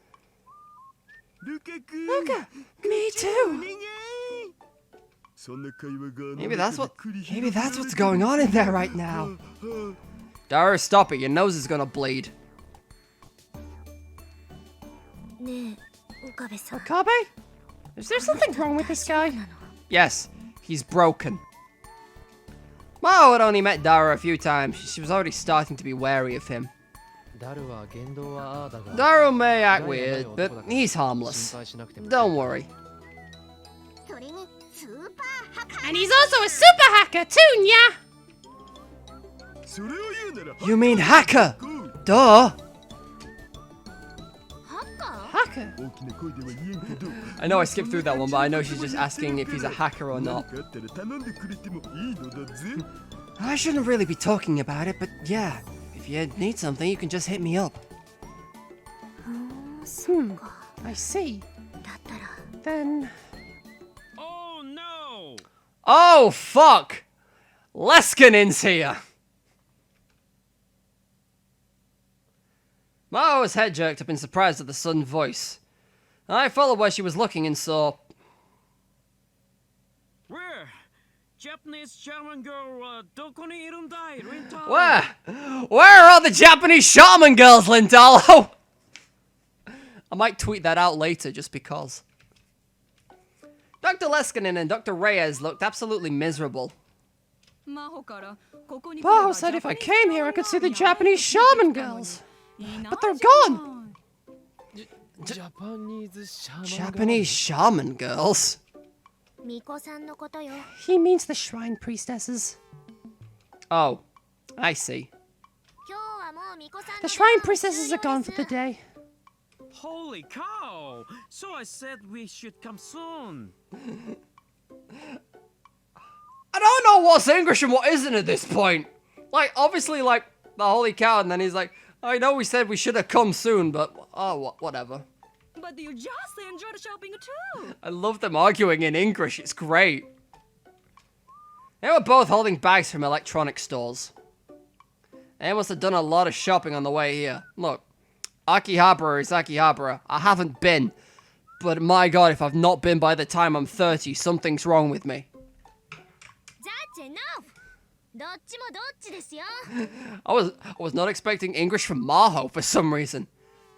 ルカ君。 Luca, me お too. 願い。そんな会話が Maybe that's what. 繰り Maybe 広げ that's られ what's てる going on in there right now. は Dara, stop it! Your nose is gonna bleed. ねえ岡部さん Okabe? Is there something wrong with this guy? Yes, he's broken. Mao had only met Dara a few times. She was already starting to be wary of him. ダルは言動はああだが Dara may act 害がない weird, 男 but だから he's 心 harmless. 配しなくても Don't worry. それにスーパーハカ And he's also a super hacker too, nya! それを言うなら You mean hacker? こう Duh! ハッカ Hacker? 大きな声では言えんけど I know I skipped through that one, but I know she's just asking if he's a hacker or 何 not. かあったら頼んでくれてもいいのだぜ I shouldn't really be talking about it, but yeah. If you need something, you can just hit me up. ーそうか I see. だったら Then, Oh no! Oh, fuck! Leskinin's here! Mao's head jerked up in surprise at the sudden voice. I followed where she was looking and saw... Where? Japanese shaman girl, どこにいるんだい、リンタロウ Where? Where are all the Japanese shaman girls, Lindalo? I might tweet that out later just because. Dr. Leskinen and Dr. Reyes looked absolutely miserable. Baho said if I came here, I could see the Japanese shaman girls. But they're gone! ジャパニーズシャーマン Japanese shaman girls? 巫女さんのことよ He means the shrine priestesses. Oh, I see. 今日はもう巫女さん The shrine priestesses are gone for the day. Holy cow! So I said we should come soon. I don't know what's English and what isn't at this point. Like, obviously, like, the holy cow, and then he's like, I know we said we should have come soon, but, oh, whatever. But you just enjoyed shopping too. I love them arguing in English, it's great. They were both holding bags from electronic stores. They must have done a lot of shopping on the way here. Look, Akihabara is Akihabara. I haven't been. But my god, if I've not been by the time I'm 30, something's wrong with me. That's enough どっちもどっちですよ I was not expecting English from Maho for some reason.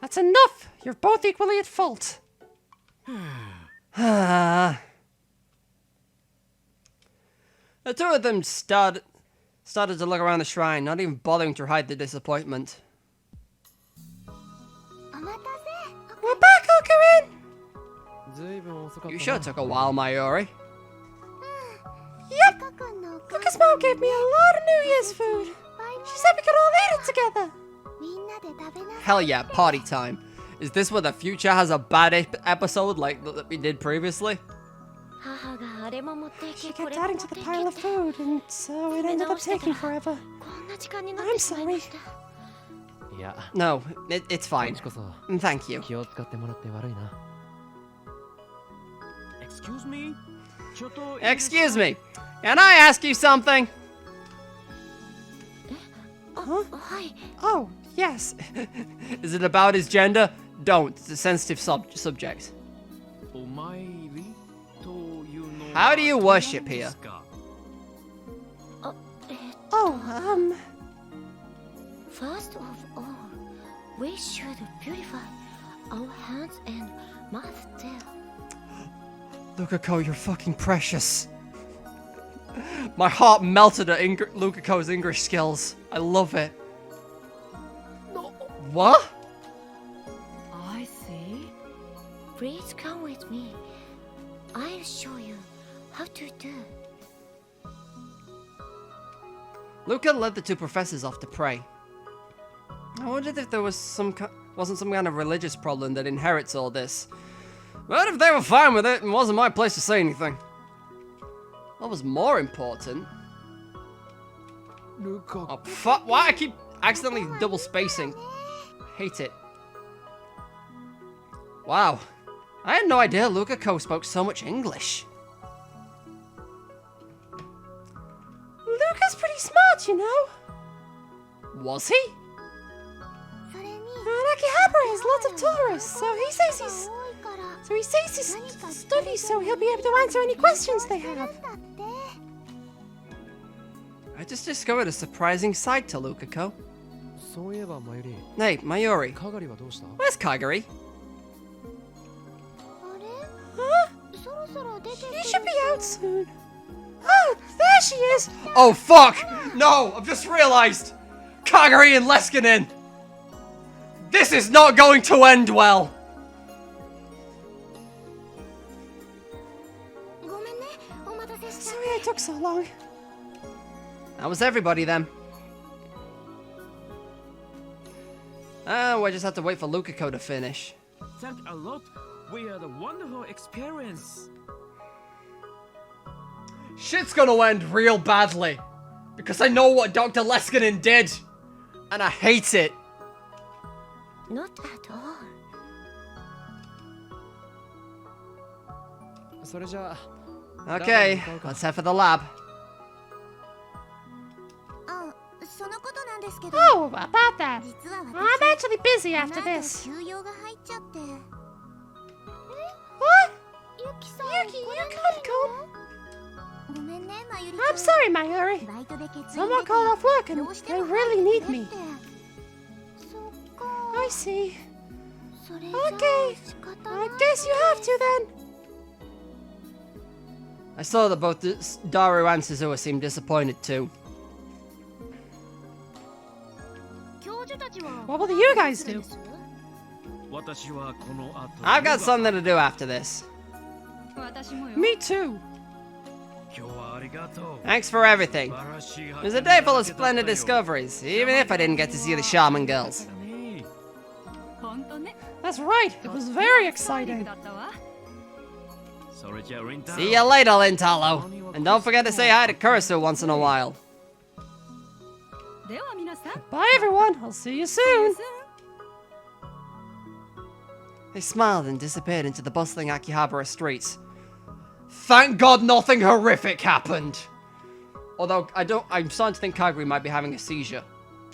That's enough! You're both equally at fault. The two of them started to look around the shrine, not even bothering to hide their disappointment. お待たせ We're back, Ocarin! ずいぶん遅かった You な sure took a while, Mayuri. ルカ君のお母 Lucas' mom gave me a lot of New Year's food. She said we could all eat it together. みんなで食べな Hell yeah, party time. Is this where the future has a bad episode like that we did previously? 母があれも持ってい She けこ kept れも adding 持 to って the い pile け of って food, and so it ended up taking forever. こんな時間になってしまいました いや No, it's こっ fine. ちこそ Thank you. 気を使ってもらって悪いな Excuse me? ちょっと Excuse me, can I ask you something? あはい Oh, yes. Is it about his gender? Don't. It's a sensitive subject. お参りというの How do you worship here? あ Oh, First of all, we should purify our hands and mouth there. Lukako, you're fucking precious. My heart melted at Lukako's English skills. I love it. What? I see. Please come with me. I'll show you how to do. Luca led the two professors off to pray. I wondered if there was wasn't some kind of religious problem that inherits all this. But if they were fine with it, it wasn't my place to say anything. What was more important? Luca. Oh, fuck. Why? I keep accidentally double spacing. Hate it. Wow. I had no idea Lukako spoke so much English. Luca's pretty smart, you know. Was he? Akihabara has lots of tourists, so he says he's studies so he'll be able to answer any questions they have. I just discovered a surprising side to Lukako. そういえばマユリ、 Hey, Mayuri. カガリはどうした？ Where's Kagari? Huh? She should be out soon. Oh, there she is. Oh, fuck! No, I've just realized! Kagari and Leskinen! This is not going to end well! Sorry I took so long. That was everybody then. We just have to wait for Lukako to finish. Thank a lot. We had a wonderful experience. Shit's gonna end real badly. Because I know what Dr. Leskinen did. And I hate it. Not at all. それじゃあ Okay, let's head for the lab. あ、そのことなんですけど。 Oh, about that. 実は I'm actually busy after この後 this. 休養が入っちゃって。 What? ユキさん、 Yuki, you can't come. ごめんね、まゆり I'm sorry, Mayuri. バイトで欠員 Someone called off work and どうして they も really need me. そっか。 I see. それじゃあ Okay. 仕方ない I guess you have to then. I saw that both Daru and Suzuha seemed disappointed too. 教授たちは What will you guys do? 私はこの後 I've got something to do after this. 私もよ。 Me too. 今日はありがとう。 Thanks for everything. 素晴らしい It was a day full of splendid discoveries, even if I didn't get to see the shaman girls. 本当ね。 That's right. It was very exciting. だったわ。それじゃあリンタロ See you later, Lintalo. And don't forget to say hi to Kurisu once in a while. では皆さん。 Bye, everyone. I'll see you soon. They smiled and disappeared into the bustling Akihabara streets. Thank God nothing horrific happened. Although I'm starting to think Kaguri might be having a seizure.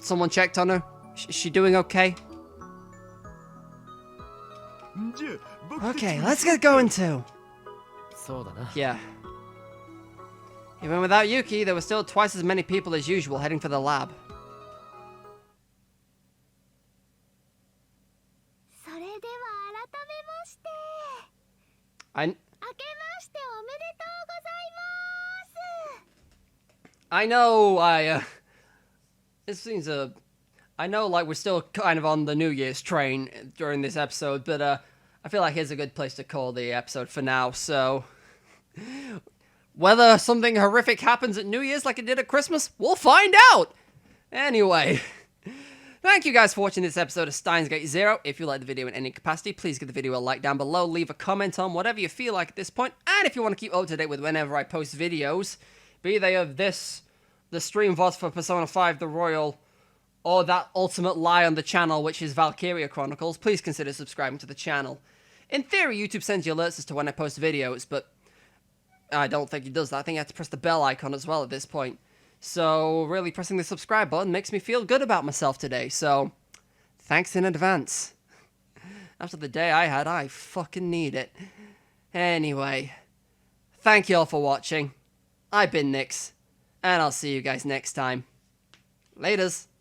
Someone checked on her? Is she doing okay? じゃあ僕たち Okay, も let's get going too. そうだな。 Yeah. Even without Yuki, there were still twice as many people as usual heading for the lab. それでは改めまして I 明けましておめでとうございます I know this seems I know like we're still kind of on the New Year's train during this episode, but I feel like here's a good place to call the episode for now. So whether something horrific happens at New Year's like it did at Christmas, we'll find out. Anyway, thank you guys for watching this episode of Steins Gate Zero. If you like the video in any capacity, please give the video a like down below, leave a comment on whatever you feel like at this point, and if you want to keep up to date with whenever I post videos, be they of this, the stream VOD for Persona 5 The Royal, or that ultimate lie on the channel, which is Valkyria Chronicles, please consider subscribing to the channel. In theory, YouTube sends you alerts as to when I post videos, but I don't think it does that. I think you have to press the bell icon as well at this point. So, really, pressing the subscribe button makes me feel good about myself today, so thanks in advance. After the day I had, I fucking need it. Anyway, thank you all for watching. I've been Nyx, and I'll see you guys next time. Laters.